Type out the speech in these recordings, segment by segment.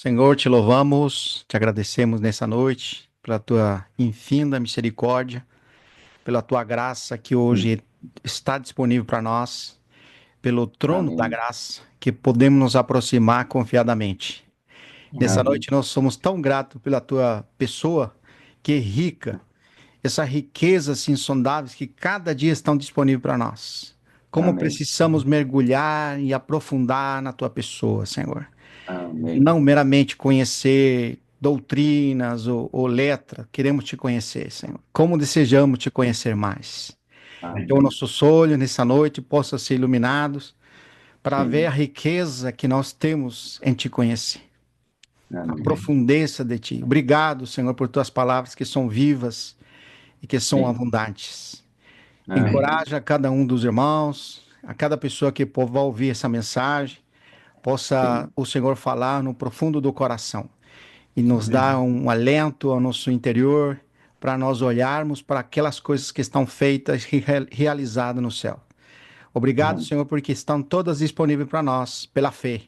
Senhor, te louvamos, te agradecemos nessa noite pela tua infinda misericórdia, pela tua graça que Sim. hoje está disponível para nós, pelo trono da Amém. graça que podemos nos aproximar confiadamente. Nessa Amém. noite nós somos tão gratos pela tua pessoa que é rica, essa riqueza insondáveis que cada dia estão disponíveis para nós. Como Amém. precisamos mergulhar e aprofundar na tua pessoa, Senhor. Amém. Não meramente conhecer doutrinas ou letra, queremos te conhecer, Senhor. Como desejamos te conhecer mais. Então, Amém. nossos olhos nessa noite possam ser iluminados para ver a Sim. riqueza que nós temos em te conhecer, a Amém. profundeza de ti. Obrigado, Senhor, por tuas palavras que são vivas e que são Sim. abundantes. Amém. Encoraja cada um dos irmãos, a cada pessoa que vai ouvir essa mensagem, possa Sim. o Senhor falar no profundo do coração e nos dá Amém. um alento ao nosso interior para nós olharmos para aquelas coisas que estão feitas e realizadas no céu. Obrigado, Amém. Senhor, porque estão todas disponíveis para nós pela fé.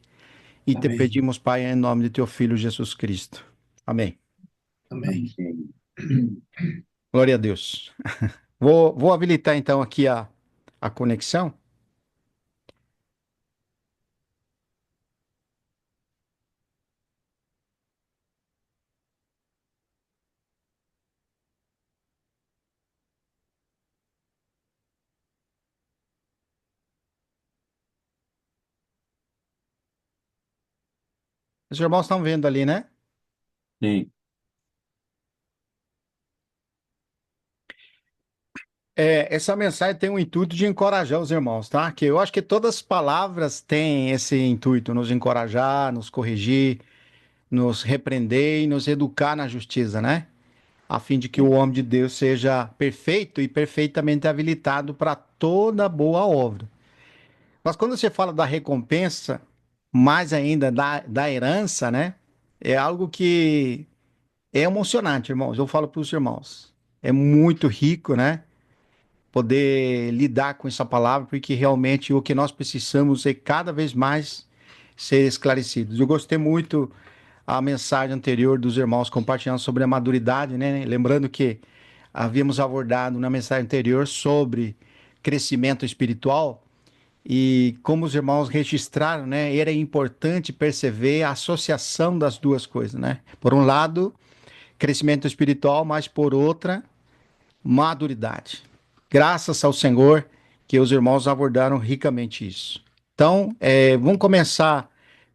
E te Amém. pedimos, Pai, em nome de teu Filho Jesus Cristo. Amém. Amém. Glória a Deus. Vou habilitar então aqui a conexão. Os irmãos estão vendo ali, né? Sim. Essa mensagem tem o intuito de encorajar os irmãos, tá? Que eu acho que todas as palavras têm esse intuito, nos encorajar, nos corrigir, nos repreender e nos educar na justiça, né? A fim de que o Sim. homem de Deus seja perfeito e perfeitamente habilitado para toda boa obra. Mas quando você fala da recompensa, mais ainda da herança, né? É algo que é emocionante, irmãos. Eu falo para os irmãos. É muito rico, né? Poder lidar com essa palavra, porque realmente o que nós precisamos é cada vez mais ser esclarecidos. Eu gostei muito a mensagem anterior dos irmãos compartilhando sobre a maduridade, né? Lembrando que havíamos abordado na mensagem anterior sobre crescimento espiritual e como os irmãos registraram, né? Era importante perceber a associação das duas coisas, né? Por um lado, crescimento espiritual, mas por outra, maturidade. Graças ao Senhor que os irmãos abordaram ricamente isso. Então, vamos começar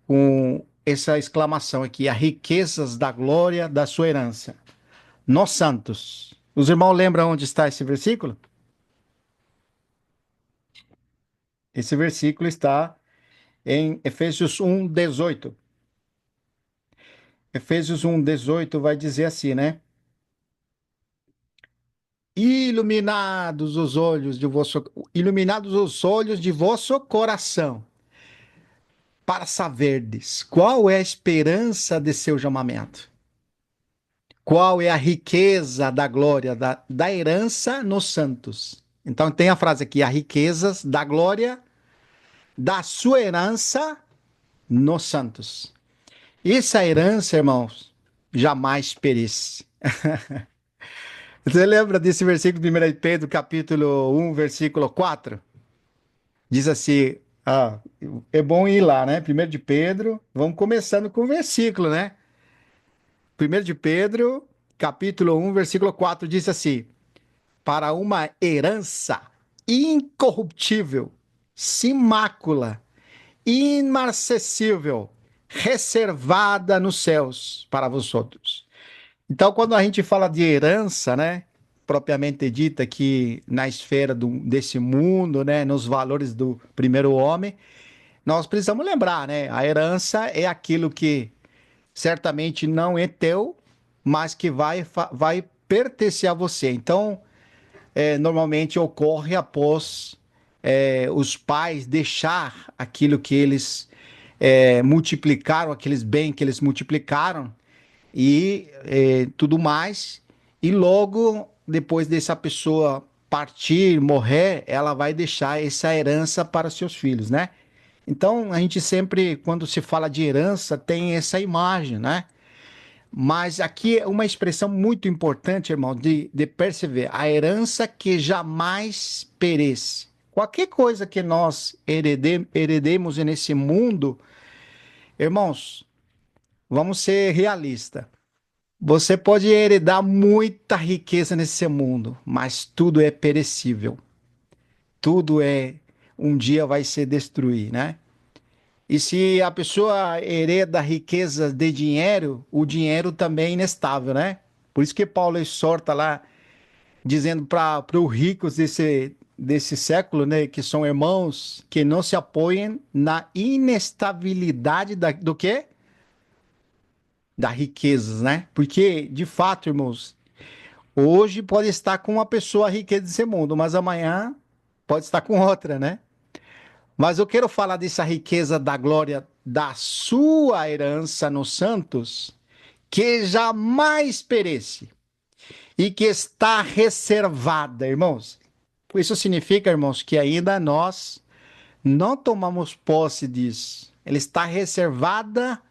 com essa exclamação aqui: as riquezas da glória da sua herança. Nós santos. Os irmãos lembram onde está esse versículo? Esse versículo está em Efésios 1:18. Efésios 1:18 vai dizer assim, né? Iluminados os olhos de vosso coração, para saberdes qual é a esperança de seu chamamento, qual é a riqueza da glória da herança nos santos. Então tem a frase aqui: as riquezas da glória da sua herança nos santos. Essa herança, irmãos, jamais perece. Você lembra desse versículo de 1 Pedro, capítulo 1, versículo 4? Diz assim, é bom ir lá, né? 1 de Pedro, vamos começando com o versículo, né? 1 de Pedro, capítulo 1, versículo 4 diz assim: para uma herança incorruptível, sem mácula, imarcessível, reservada nos céus para vós outros. Então, quando a gente fala de herança, né, propriamente dita aqui na esfera desse mundo, né, nos valores do primeiro homem, nós precisamos lembrar, né, a herança é aquilo que certamente não é teu, mas que vai pertencer a você. Então, normalmente ocorre após os pais deixar aquilo que eles multiplicaram, aqueles bens que eles multiplicaram e tudo mais. E logo depois dessa pessoa partir, morrer, ela vai deixar essa herança para seus filhos, né? Então, a gente sempre, quando se fala de herança, tem essa imagem, né? Mas aqui é uma expressão muito importante, irmão, de perceber a herança que jamais perece. Qualquer coisa que nós heredemos nesse mundo, irmãos, vamos ser realistas. Você pode heredar muita riqueza nesse mundo, mas tudo é perecível. Tudo é, um dia vai se destruir, né? E se a pessoa hereda riquezas de dinheiro, o dinheiro também é inestável, né? Por isso que Paulo exorta lá, dizendo para os ricos desse século, né, que são irmãos, que não se apoiem na inestabilidade do quê? Das riquezas, né? Porque, de fato, irmãos, hoje pode estar com uma pessoa a riqueza desse mundo, mas amanhã pode estar com outra, né? Mas eu quero falar dessa riqueza da glória da sua herança nos santos, que jamais perece e que está reservada, irmãos. Isso significa, irmãos, que ainda nós não tomamos posse disso. Ela está reservada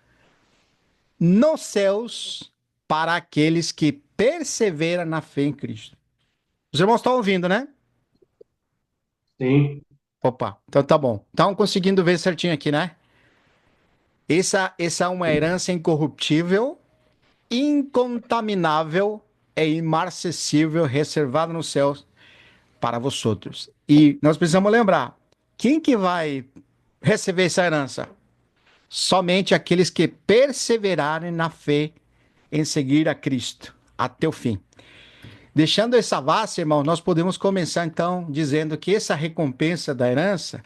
nos céus para aqueles que perseveram na fé em Cristo. Os irmãos estão ouvindo, né? Sim. Opa, então tá bom. Estão conseguindo ver certinho aqui, né? Essa é uma herança incorruptível, incontaminável e imarcessível, reservada nos céus para vós outros. E nós precisamos lembrar, quem que vai receber essa herança? Somente aqueles que perseverarem na fé em seguir a Cristo até o fim. Deixando essa base, irmão, nós podemos começar então dizendo que essa recompensa da herança,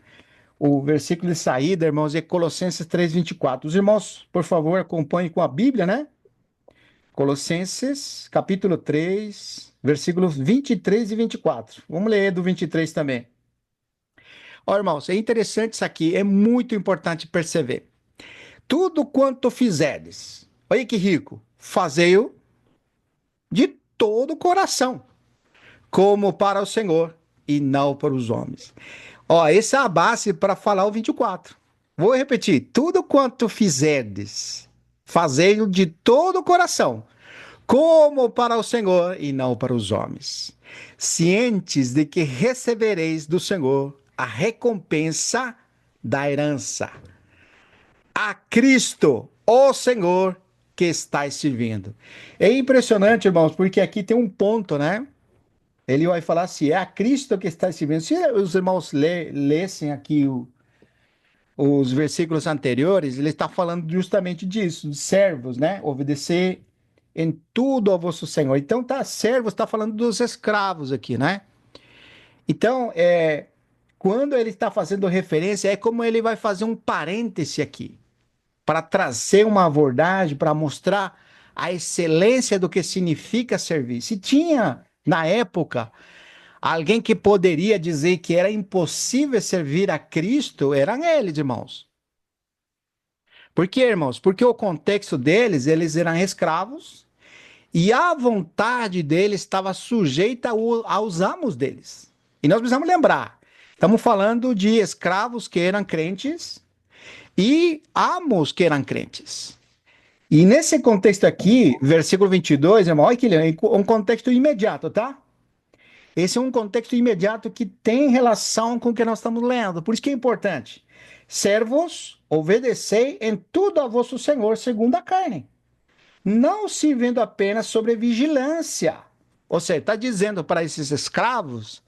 o versículo de saída, irmãos, é Colossenses 3:24. Os irmãos, por favor, acompanhem com a Bíblia, né? Colossenses, capítulo 3, versículos 23 e 24. Vamos ler do 23 também. Ó, irmãos, é interessante isso aqui, é muito importante perceber. Tudo quanto fizerdes, olha que rico, fazei-o de todo o coração, como para o Senhor e não para os homens. Ó, essa é a base para falar o 24. Vou repetir: tudo quanto fizerdes, fazei-o de todo o coração, como para o Senhor e não para os homens, cientes de que recebereis do Senhor a recompensa da herança. A Cristo, o Senhor, que estáis servindo. É impressionante, irmãos, porque aqui tem um ponto, né? Ele vai falar assim: é a Cristo que está servindo. Se os irmãos lessem aqui os versículos anteriores, ele está falando justamente disso, de servos, né? Obedecer em tudo ao vosso Senhor. Então, tá, servos está falando dos escravos aqui, né? Então, quando ele está fazendo referência, é como ele vai fazer um parêntese aqui, para trazer uma abordagem, para mostrar a excelência do que significa servir. Se tinha, na época, alguém que poderia dizer que era impossível servir a Cristo, eram eles, irmãos. Por quê, irmãos? Porque o contexto deles, eles eram escravos e a vontade deles estava sujeita aos amos deles. E nós precisamos lembrar, estamos falando de escravos que eram crentes e amos que eram crentes. E nesse contexto aqui, versículo 22, irmão, olha que é um contexto imediato, tá? Esse é um contexto imediato que tem relação com o que nós estamos lendo. Por isso que é importante. Servos, obedecei em tudo a vosso Senhor segundo a carne, não se vendo apenas sobre vigilância. Ou seja, está dizendo para esses escravos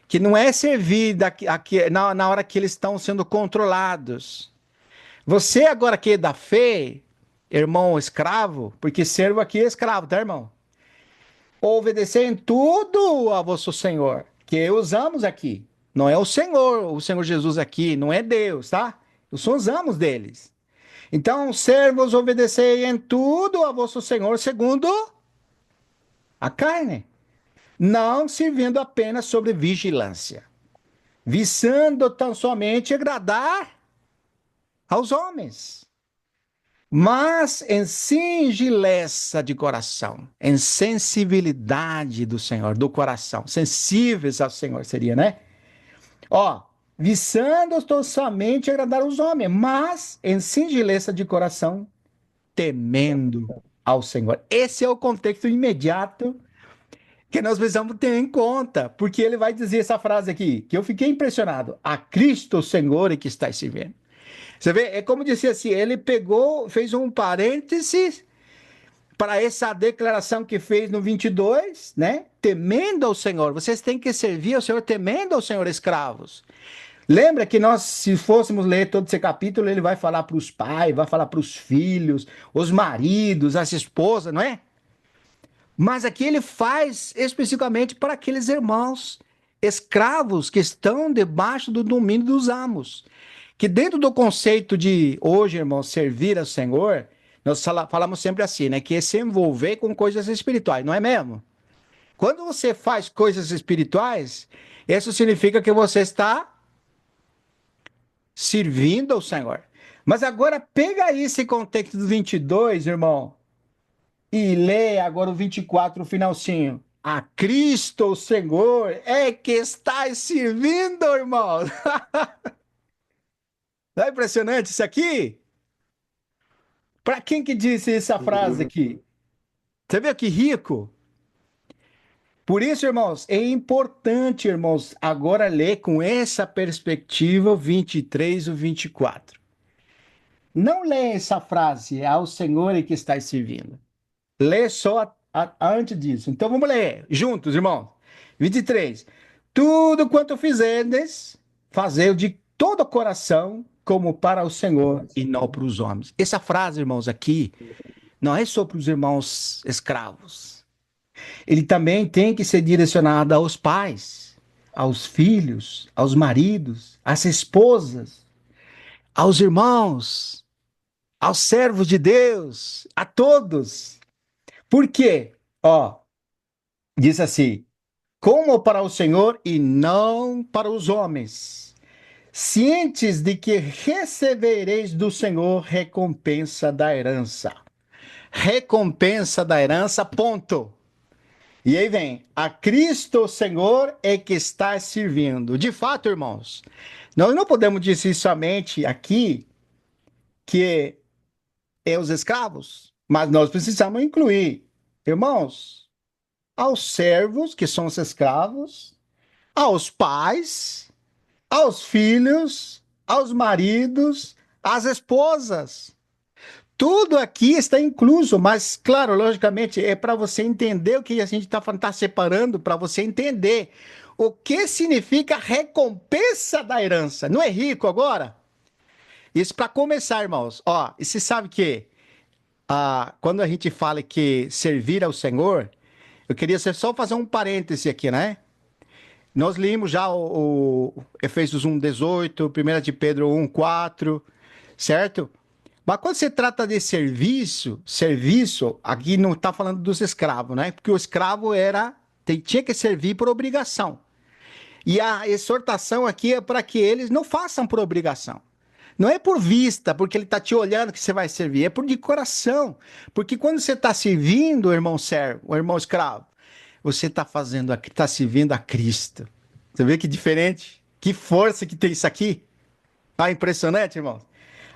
que não é servir na hora que eles estão sendo controlados. Você agora que é da fé, irmão escravo, porque servo aqui é escravo, tá, irmão? Obedecer em tudo a vosso Senhor, que usamos aqui. Não é o Senhor Jesus aqui, não é Deus, tá? São os amos deles. Então, servos, obedecei em tudo a vosso Senhor, segundo a carne, não servindo apenas sobre vigilância, visando tão somente agradar aos homens, mas em singeleza de coração, em sensibilidade do Senhor, do coração, sensíveis ao Senhor seria, né? Ó, visando somente agradar os homens, mas em singeleza de coração, temendo ao Senhor. Esse é o contexto imediato que nós precisamos ter em conta, porque ele vai dizer essa frase aqui, que eu fiquei impressionado: a Cristo, o Senhor, é que está servindo. Você vê, é como disse assim, ele pegou, fez um parênteses para essa declaração que fez no 22, né? Temendo ao Senhor. Vocês têm que servir ao Senhor, temendo ao Senhor, escravos. Lembra que nós, se fôssemos ler todo esse capítulo, ele vai falar para os pais, vai falar para os filhos, os maridos, as esposas, não é? Mas aqui ele faz especificamente para aqueles irmãos escravos que estão debaixo do domínio dos amos. Que dentro do conceito de hoje, irmãos, servir ao Senhor, nós falamos sempre assim, né? Que é se envolver com coisas espirituais, não é mesmo? Quando você faz coisas espirituais, isso significa que você está servindo ao Senhor. Mas agora pega aí esse contexto do 22, irmão, e lê agora o 24, o finalzinho. A Cristo, o Senhor, é que está servindo, irmão. Não é impressionante isso aqui? Para quem que disse essa frase aqui? Você vê que rico? Por isso, irmãos, é importante, irmãos, agora ler com essa perspectiva o 23 e o 24. Não lê essa frase, ao Senhor é que está servindo. Lê só antes disso. Então vamos ler juntos, irmãos. 23. Tudo quanto fizerdes, fazei de todo o coração, como para o Senhor e não para os homens. Essa frase, irmãos, aqui, não é só para os irmãos escravos. Ele também tem que ser direcionado aos pais, aos filhos, aos maridos, às esposas, aos irmãos, aos servos de Deus, a todos. Por quê? Ó, diz assim: como para o Senhor e não para os homens, cientes de que recebereis do Senhor recompensa da herança. Recompensa da herança, ponto. E aí vem, a Cristo o Senhor é que está servindo. De fato, irmãos, nós não podemos dizer somente aqui que é os escravos, mas nós precisamos incluir, irmãos, aos servos, que são os escravos, aos pais, aos filhos, aos maridos, às esposas. Tudo aqui está incluso, mas, claro, logicamente, é para você entender o que a gente está separando, para você entender o que significa recompensa da herança. Não é rico agora? Isso para começar, irmãos. Ó, e você sabe que quando a gente fala que servir ao Senhor, eu queria só fazer um parêntese aqui, né? Nós lemos já o Efésios 1:18, 1 de Pedro 1:4, certo? Mas quando se trata de serviço, aqui não está falando dos escravos, né? Porque o escravo tinha que servir por obrigação. E a exortação aqui é para que eles não façam por obrigação. Não é por vista, porque ele está te olhando que você vai servir, é por de coração. Porque quando você está servindo, irmão servo, o irmão escravo, você está servindo a Cristo. Você vê que diferente? Que força que tem isso aqui? Ah, impressionante, irmãos.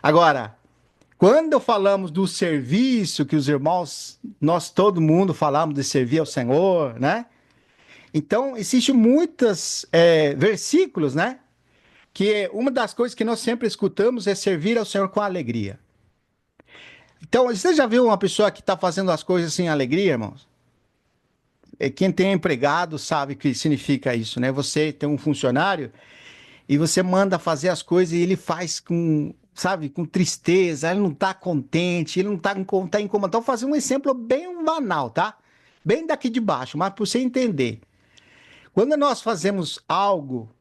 Agora, quando falamos do serviço que os irmãos, nós todo mundo falamos de servir ao Senhor, né? Então, existem muitos versículos, né? Que uma das coisas que nós sempre escutamos é servir ao Senhor com alegria. Então, você já viu uma pessoa que está fazendo as coisas sem alegria, irmãos? Quem tem empregado sabe o que significa isso, né? Você tem um funcionário e você manda fazer as coisas e ele faz com, sabe, com tristeza, ele não está contente, ele não está incomodado. Então, vou fazer um exemplo bem banal, tá? Bem daqui de baixo, mas para você entender. Quando nós fazemos algo,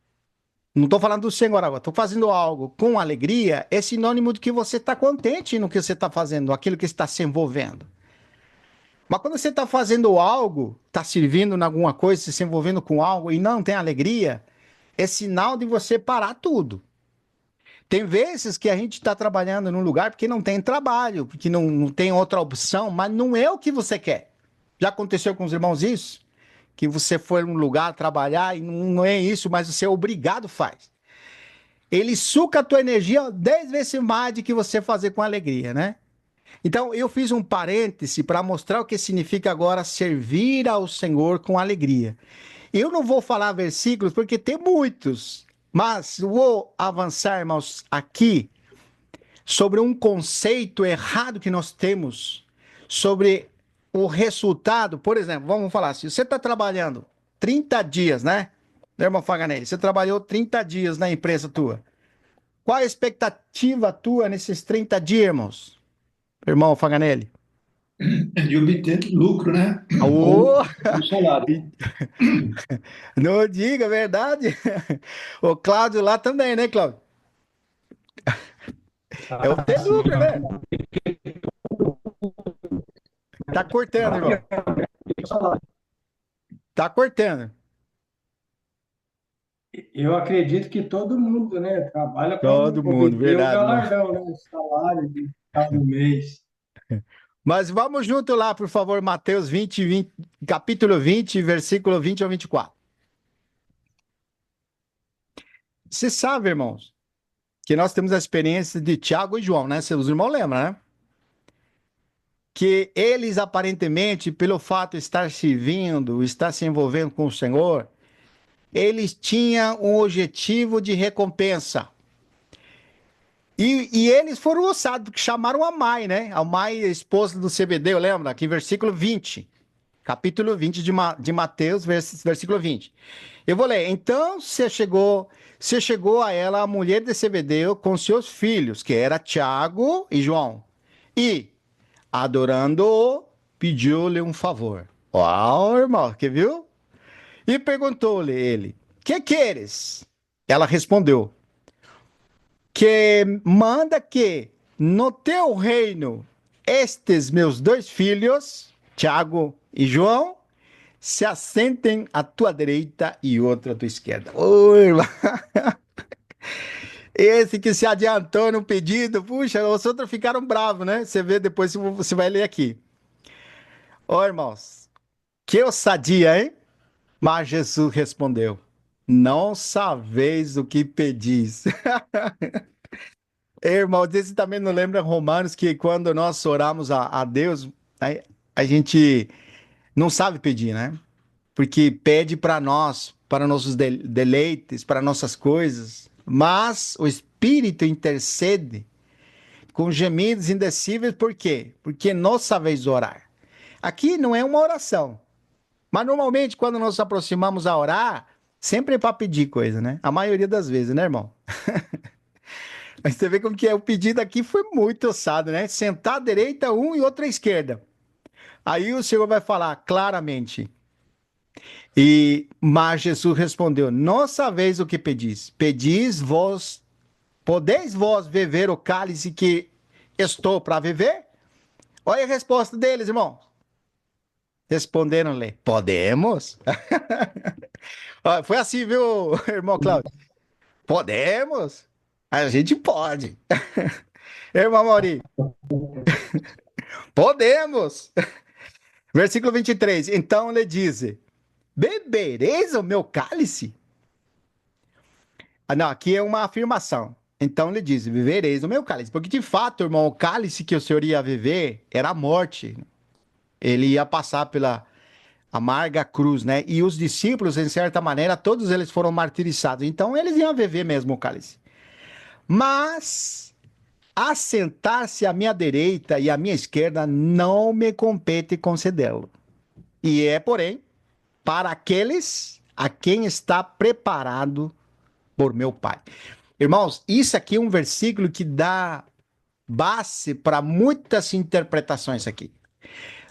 não estou falando do Senhor agora, estou fazendo algo com alegria, é sinônimo de que você está contente no que você está fazendo, aquilo que está se envolvendo. Mas quando você está fazendo algo, está servindo em alguma coisa, se envolvendo com algo e não tem alegria, é sinal de você parar tudo. Tem vezes que a gente está trabalhando num lugar porque não tem trabalho, porque não tem outra opção, mas não é o que você quer. Já aconteceu com os irmãos isso? Que você foi num lugar trabalhar e não é isso, mas você é obrigado faz. ele suca a tua energia 10 vezes mais do que você fazer com alegria, né? Então, eu fiz um parêntese para mostrar o que significa agora servir ao Senhor com alegria. Eu não vou falar versículos porque tem muitos, mas vou avançar, irmãos, aqui sobre um conceito errado que nós temos sobre o resultado. Por exemplo, vamos falar assim: você está trabalhando 30 dias, né? Irmão Faganelli, você trabalhou 30 dias na empresa tua. Qual a expectativa tua nesses 30 dias, irmãos? Irmão Faganelli? É de obter lucro, né? Ou Ô, o salário. não diga a verdade. O Cláudio lá também, né, Cláudio? É o ter Sim, lucro, né? Tá cortando, irmão. Tá cortando. eu acredito que todo mundo, né, trabalha para Todo mundo, obter o verdade, irmão. galardão, né, o salário de cada mês. Mas vamos junto lá, por favor, Mateus 20, capítulo 20, versículo 20 ao 24. Você sabe, irmãos, que nós temos a experiência de Tiago e João, né? Seus irmãos lembram, né? Que eles, aparentemente, pelo fato de estar servindo, estar se envolvendo com o Senhor, eles tinham um objetivo de recompensa. E eles foram ousados, porque chamaram a Mai, né? A Mai, esposa do CBD, eu lembro, aqui, versículo 20. Capítulo 20 de Mateus, versículo 20. Eu vou ler. Então se chegou a ela a mulher de Zebedeu com seus filhos, que era Tiago e João. E, adorando-o, pediu-lhe um favor. Uau, irmão, que viu? E perguntou-lhe ele: que queres? Ela respondeu: que manda que no teu reino estes meus dois filhos, Tiago e João, se assentem à tua direita e outro à tua esquerda. Ô, irmão. Esse que se adiantou no pedido, puxa, os outros ficaram bravos, né? Você vê depois, você vai ler aqui. Ô, irmãos, que ousadia, hein? Mas Jesus respondeu: não sabeis o que pedis. Irmão, esse também não lembra Romanos que quando nós oramos a Deus, a gente não sabe pedir, né? Porque pede para nós, para nossos deleites, para nossas coisas, mas o Espírito intercede com gemidos indecíveis, por quê? Porque nós sabemos orar. Aqui não é uma oração, mas normalmente quando nós nos aproximamos a orar, sempre é para pedir coisa, né? A maioria das vezes, né, irmão? Mas você vê como que é, o pedido aqui foi muito ossado, né? Sentar à direita um e outro à esquerda. Aí o Senhor vai falar claramente. Mas Jesus respondeu: não sabeis o que pedis. Pedis vós, podeis vós beber o cálice que estou para beber? Olha a resposta deles, irmão. Responderam-lhe: podemos. Foi assim, viu, irmão Cláudio? Podemos? A gente pode. Irmão Mauri, podemos. Versículo 23. Então lhe diz: bebereis o meu cálice? Não, aqui é uma afirmação. Então lhe diz: vivereis o meu cálice. Porque de fato, irmão, o cálice que o Senhor ia viver era a morte. Ele ia passar pela amarga cruz, né? E os discípulos, em certa maneira, todos eles foram martirizados. Então eles iam viver mesmo o cálice. Mas assentar-se à minha direita e à minha esquerda não me compete concedê-lo. E é, porém, para aqueles a quem está preparado por meu Pai. Irmãos, isso aqui é um versículo que dá base para muitas interpretações aqui.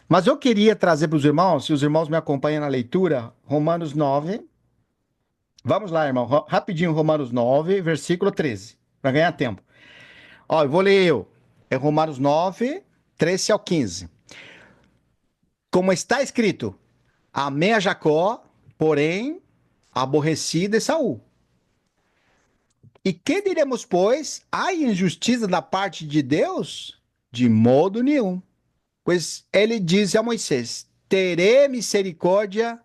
Mas eu queria trazer para os irmãos, se os irmãos me acompanham na leitura, Romanos 9. Vamos lá, irmão, rapidinho, Romanos 9, versículo 13, para ganhar tempo. Ó, eu vou ler eu. É Romanos 9, 13 ao 15. Como está escrito: amei a Jacó, porém aborrecida Esaú. E que diremos, pois? Há injustiça da parte de Deus? De modo nenhum. Pois ele diz a Moisés: terei misericórdia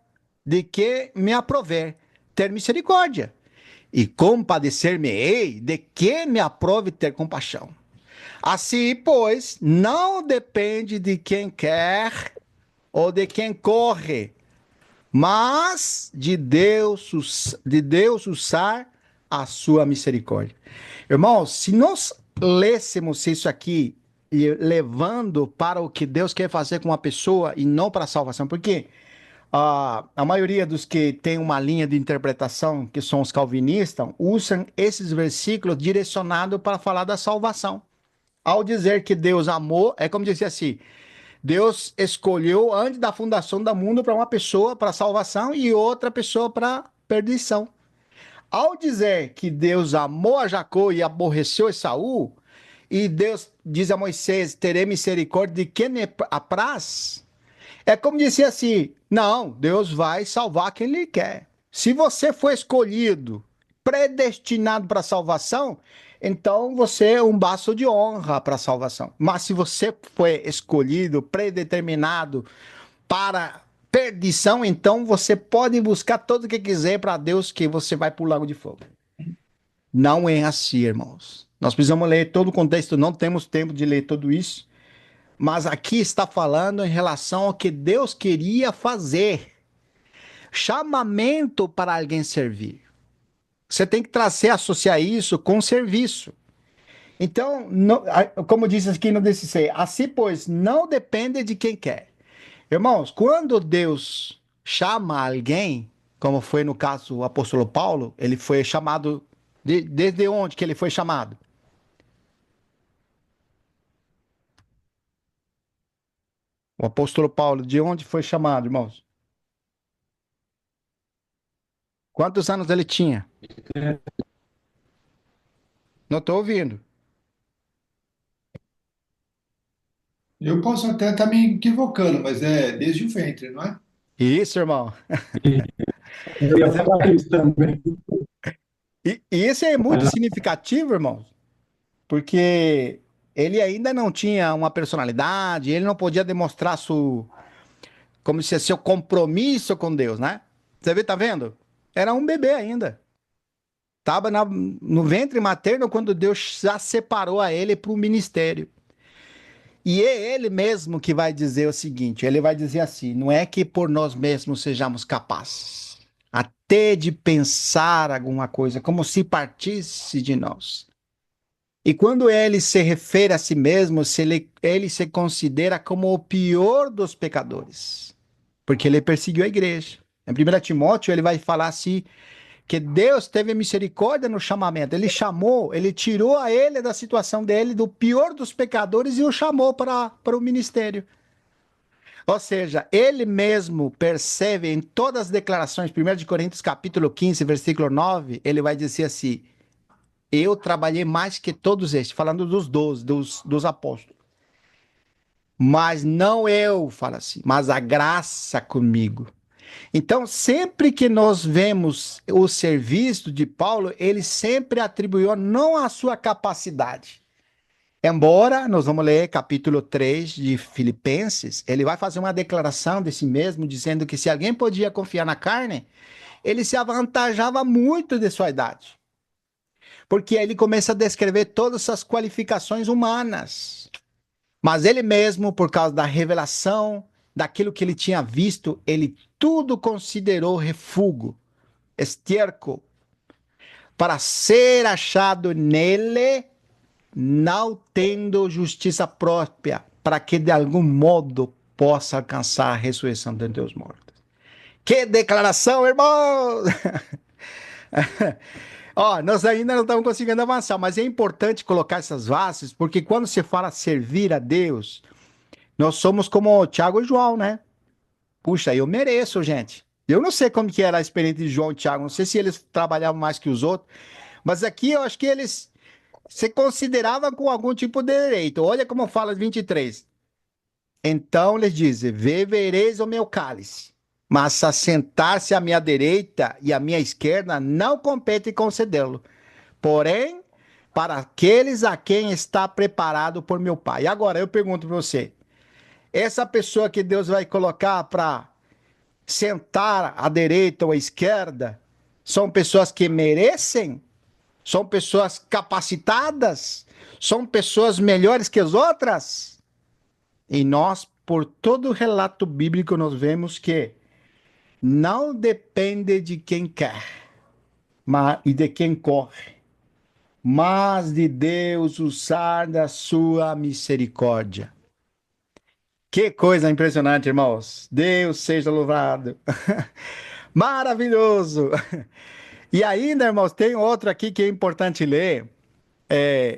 de que me aprover. Ter misericórdia. e compadecer-me-ei de quem me aprove ter compaixão. Assim, pois, não depende de quem quer ou de quem corre, mas de Deus usar a sua misericórdia. Irmãos, se nós lêssemos isso aqui e levando para o que Deus quer fazer com uma pessoa e não para a salvação, porque a maioria dos que tem uma linha de interpretação, que são os calvinistas, usam esses versículos direcionados para falar da salvação. Ao dizer que Deus amou, é como dizer assim, Deus escolheu antes da fundação do mundo para uma pessoa para salvação e outra pessoa para perdição. Ao dizer que Deus amou a Jacó e aborreceu Esaú, e Deus diz a Moisés, terei misericórdia de quem me apraz, é como dizer assim, não, Deus vai salvar quem Ele quer. Se você foi escolhido, predestinado para a salvação, então você é um vaso de honra para a salvação. Mas se você foi escolhido, predeterminado para perdição, então você pode buscar tudo o que quiser para Deus que você vai para o lago de fogo. Não é assim, irmãos. Nós precisamos ler todo o contexto, não temos tempo de ler tudo isso. Mas aqui está falando em relação ao que Deus queria fazer. Chamamento para alguém servir. Você tem que trazer, associar isso com serviço. Então, como diz aqui no DCC, assim pois, não depende de quem quer. Irmãos, quando Deus chama alguém, como foi no caso do apóstolo Paulo, ele foi chamado, desde onde que ele foi chamado? O apóstolo Paulo, de onde foi chamado, irmãos? Quantos anos ele tinha? Não estou ouvindo. Eu posso até estar me equivocando, mas é desde o ventre, não é? Isso, irmão. Eu ia falar isso também. E esse é muito significativo, irmão, porque ele ainda não tinha uma personalidade, ele não podia demonstrar como se seu compromisso com Deus, né? Você vê, tá vendo? Era um bebê ainda. Estava no ventre materno quando Deus já separou a ele para o ministério. E é ele mesmo que vai dizer o seguinte: ele vai dizer assim, não é que por nós mesmos sejamos capazes, até de pensar alguma coisa, como se partisse de nós. E quando ele se refere a si mesmo, ele se considera como o pior dos pecadores, porque ele perseguiu a igreja. Em 1 Timóteo, ele vai falar assim, que Deus teve misericórdia no chamamento. Ele chamou, ele tirou a ele da situação dele, do pior dos pecadores, e o chamou para o ministério. Ou seja, ele mesmo percebe em todas as declarações, 1 Coríntios capítulo 15, versículo 9, ele vai dizer assim, eu trabalhei mais que todos estes, falando dos 12, dos apóstolos. Mas não eu, fala assim, mas a graça comigo. Então, sempre que nós vemos o serviço de Paulo, ele sempre atribuiu não a sua capacidade. Embora, nós vamos ler capítulo 3 de Filipenses, ele vai fazer uma declaração de si mesmo, dizendo que se alguém podia confiar na carne, ele se avantajava muito de sua idade. Porque ele começa a descrever todas essas qualificações humanas. Mas ele mesmo, por causa da revelação, daquilo que ele tinha visto, ele tudo considerou refúgio, esterco, para ser achado nele, não tendo justiça própria, para que de algum modo possa alcançar a ressurreição dentre os mortos. Que declaração, irmão! Ó, nós ainda não estamos conseguindo avançar, mas é importante colocar essas bases, porque quando se fala servir a Deus, nós somos como Tiago e João, né? Puxa, eu mereço, gente. Eu não sei como que era a experiência de João e Tiago, não sei se eles trabalhavam mais que os outros, mas aqui eu acho que eles se consideravam com algum tipo de direito. Olha como fala 23. Então lhes diz, bebereis o meu cálice, mas assentar-se à minha direita e à minha esquerda não compete concedê-lo. Porém, para aqueles a quem está preparado por meu Pai. E agora eu pergunto para você, essa pessoa que Deus vai colocar para sentar à direita ou à esquerda, São pessoas que merecem? São pessoas capacitadas? São pessoas melhores que as outras? E nós, por todo o relato bíblico, nós vemos que não depende de quem quer e de quem corre, mas de Deus usar da sua misericórdia. Que coisa impressionante, irmãos. Deus seja louvado. Maravilhoso. E ainda, irmãos, tem outro aqui que é importante ler.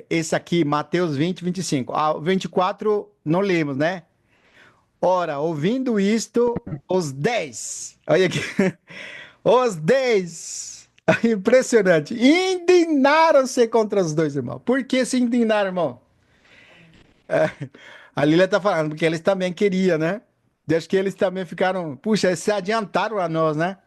Esse aqui, Mateus 20, 25. Ah, 24 não lemos, né? Ora, ouvindo isto, os 10. Olha aqui. Os 10. Impressionante. Indignaram-se contra os dois irmãos. Por que se indignaram, irmão? A Lília tá falando, porque eles também queriam, né? Acho que eles também ficaram, puxa, eles se adiantaram a nós, né?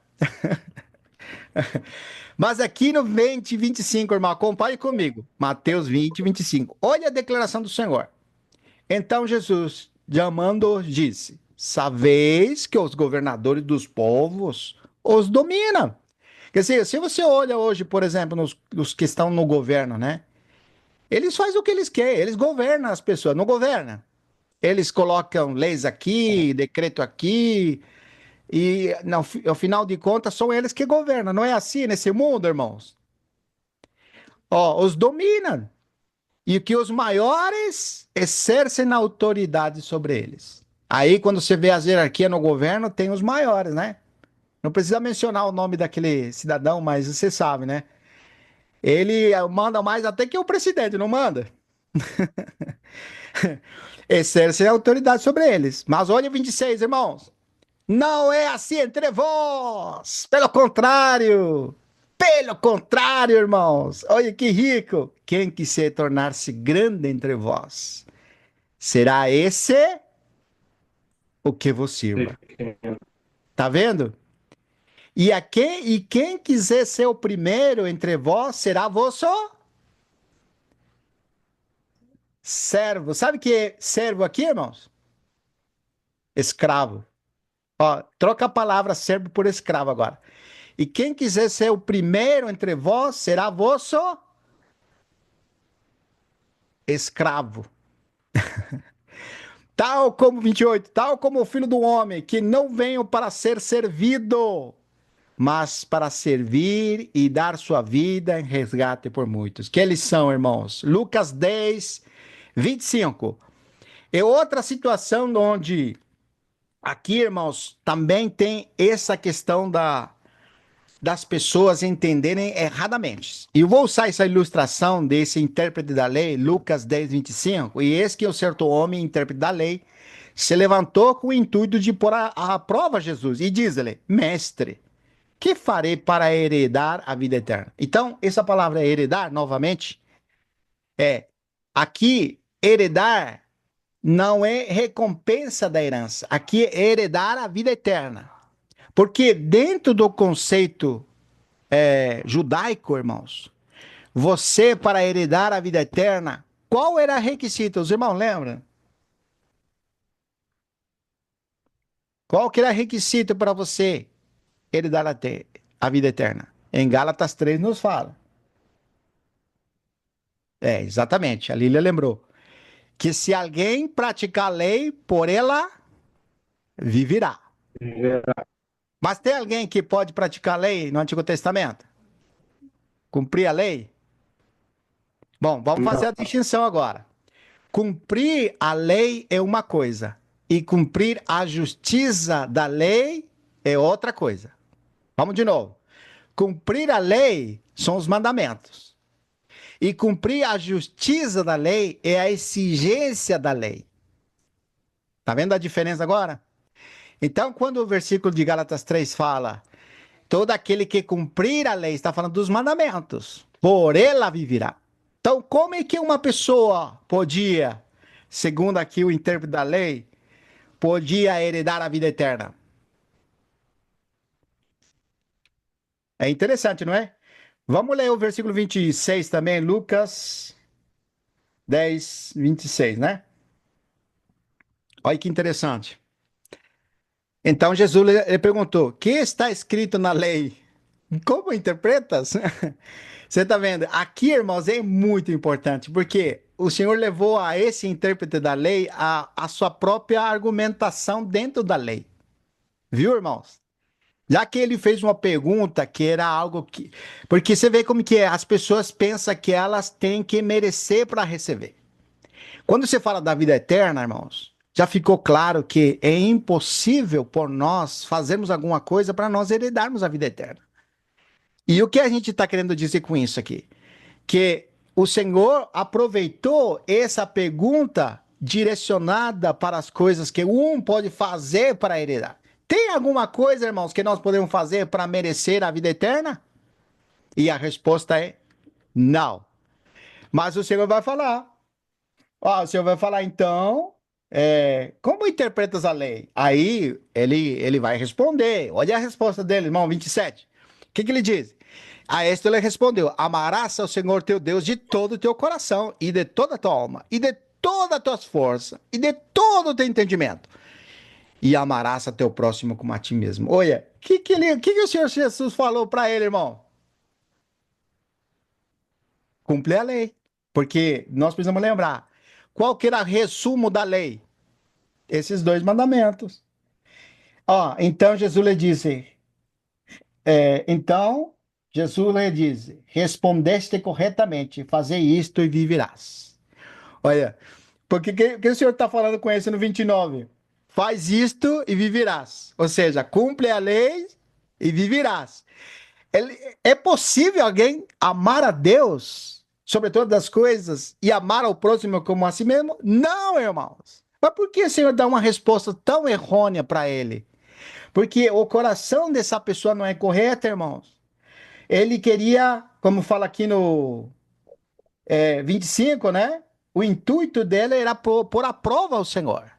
Mas aqui no 20, 25, irmão, acompanhe comigo. Mateus 20, 25. Olha a declaração do Senhor. Então Jesus, chamando-os, disse: Sabeis que os governadores dos povos os dominam. Quer dizer, se você olha hoje, por exemplo, nos que estão no governo, né? Eles fazem o que eles querem, eles governam as pessoas, não governam. Eles colocam leis aqui, decreto aqui, e ao final de contas são eles que governam. Não é assim nesse mundo, irmãos? Ó, os dominam. E que os maiores exercem autoridade sobre eles. Aí, quando você vê as hierarquias no governo, tem os maiores, né? Não precisa mencionar o nome daquele cidadão, mas você sabe, né? Ele manda mais até que o presidente, não manda? Exerce autoridade sobre eles. Mas olha o 26, irmãos. Não é assim entre vós. Pelo contrário. Pelo contrário, irmãos. Olha que rico. Quem quiser tornar-se grande entre vós, será esse o que vos sirva. Tá vendo? E quem quiser ser o primeiro entre vós, será vosso servo. Sabe o que é servo aqui, irmãos? Escravo. Ó, troca a palavra servo por escravo agora. E quem quiser ser o primeiro entre vós, será vosso escravo. Tal como 28, tal como o filho do homem, que não veio para ser servido, mas para servir e dar sua vida em resgate por muitos. Que eles são, irmãos? Lucas 10, 25. É outra situação onde aqui, irmãos, também tem essa questão das pessoas entenderem erradamente. E eu vou usar essa ilustração desse intérprete da lei, Lucas 10, 25. E eis que o certo homem, intérprete da lei, se levantou com o intuito de pôr à prova Jesus. E diz-lhe, mestre, que farei para heredar a vida eterna? Então, essa palavra heredar, novamente, é aqui, heredar não é recompensa da herança. Aqui é heredar a vida eterna. Porque dentro do conceito judaico, irmãos, você, para heredar a vida eterna, qual era o requisito? Os irmãos lembram? Qual que era o requisito para você heredar a vida eterna? Em Gálatas 3 nos fala. Exatamente, a Lília lembrou. Que se alguém praticar a lei, por ela viverá. Mas tem alguém que pode praticar a lei no Antigo Testamento? Cumprir a lei? Bom, vamos fazer a distinção agora. Cumprir a lei é uma coisa, e cumprir a justiça da lei é outra coisa. Vamos de novo. Cumprir a lei são os mandamentos. E cumprir a justiça da lei é a exigência da lei. Tá vendo a diferença agora? Então, quando o versículo de Gálatas 3 fala, todo aquele que cumprir a lei, está falando dos mandamentos, por ela viverá. Então, como é que uma pessoa podia, segundo aqui o intérprete da lei, podia heredar a vida eterna? É interessante, não é? Vamos ler o versículo 26 também, Lucas 10, 26, né? Olha que interessante. Então Jesus ele perguntou: que está escrito na lei? Como interpretas? Você está vendo? Aqui, irmãos, é muito importante, porque o Senhor levou a esse intérprete da lei a sua própria argumentação dentro da lei. Viu, irmãos? Já que ele fez uma pergunta que era algo que. Porque você vê como que é, as pessoas pensam que elas têm que merecer para receber. Quando você fala da vida eterna, irmãos, já ficou claro que é impossível por nós fazermos alguma coisa para nós heredarmos a vida eterna. E o que a gente está querendo dizer com isso aqui? Que o Senhor aproveitou essa pergunta direcionada para as coisas que um pode fazer para heredar. Tem alguma coisa, irmãos, que nós podemos fazer para merecer a vida eterna? E a resposta é não. Mas o Senhor vai falar. Ó, o Senhor vai falar, então, como interpretas a lei? Aí ele vai responder. Olha a resposta dele, irmão 27. O que ele diz? A este ele respondeu: amarás ao Senhor teu Deus de todo o teu coração, e de toda a tua alma, e de todas as tuas forças, e de todo o teu entendimento. E amarás a teu próximo como a ti mesmo. Olha, que o Senhor Jesus falou para ele, irmão? Cumpre a lei. Porque nós precisamos lembrar. Qual que era o resumo da lei? Esses dois mandamentos. Ó, então Jesus lhe disse, respondeste corretamente, fazei isto e viverás. Olha, porque que o Senhor está falando com esse no 29? Faz isto e viverás. Ou seja, cumpre a lei e viverás. É possível alguém amar a Deus sobre todas as coisas e amar ao próximo como a si mesmo? Não, irmãos. Mas por que o Senhor dá uma resposta tão errônea para ele? Porque o coração dessa pessoa não é correto, irmãos. Ele queria, como fala aqui no 25, né? O intuito dele era pôr à prova o Senhor.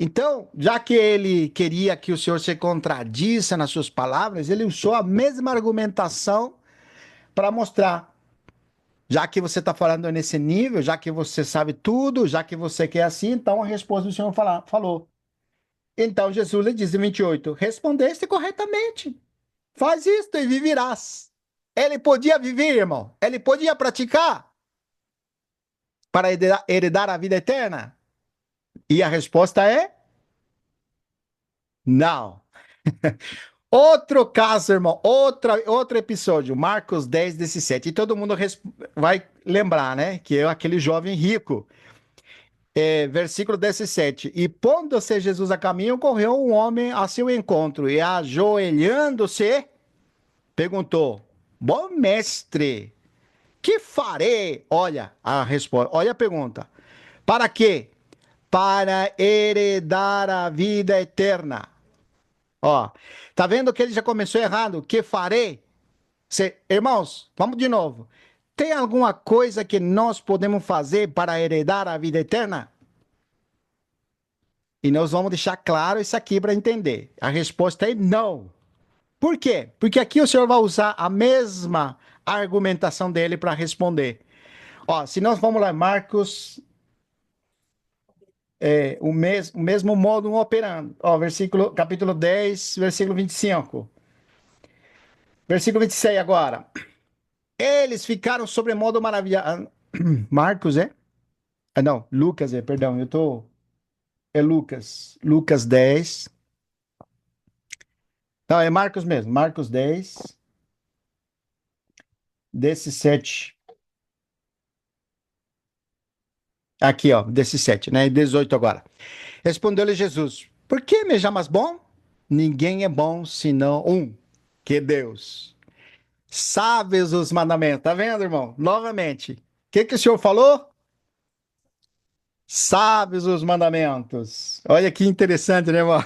Então, já que ele queria que o Senhor se contradisse nas suas palavras, ele usou a mesma argumentação para mostrar. Já que você está falando nesse nível, já que você sabe tudo, já que você quer assim, então a resposta do Senhor falou. Então Jesus lhe diz em 28, respondeste corretamente. Faz isto e viverás. Ele podia viver, irmão. Ele podia praticar para heredar a vida eterna. E a resposta é não. Outro caso, irmão, outro episódio, Marcos 10, 17. E todo mundo vai lembrar, né? Que é aquele jovem rico. Versículo 17. E pondo-se Jesus a caminho, correu um homem a seu encontro e, ajoelhando-se, perguntou: bom mestre, que farei? Olha a resposta, olha a pergunta. Para quê? Para heredar a vida eterna. Ó, tá vendo que ele já começou errado? Que farei? Irmãos, vamos de novo. Tem alguma coisa que nós podemos fazer para heredar a vida eterna? E nós vamos deixar claro isso aqui para entender. A resposta é não. Por quê? Porque aqui o senhor vai usar a mesma argumentação dele para responder. Ó, se nós vamos lá, Marcos, o mesmo modo operando. Ó, capítulo 10, versículo 25. Versículo 26 agora. Eles ficaram sobremodo maravilhados. Marcos, é? Ah, não, Lucas, perdão, eu tô. É Lucas. Lucas 10. Não, é Marcos mesmo. Marcos 10, 17. Aqui, ó, 17, né? 18 agora. Respondeu-lhe Jesus: por que me chamas bom? Ninguém é bom senão um, que é Deus. Sabes os mandamentos. Tá vendo, irmão? Novamente. O que o senhor falou? Sabes os mandamentos. Olha que interessante, né, irmão?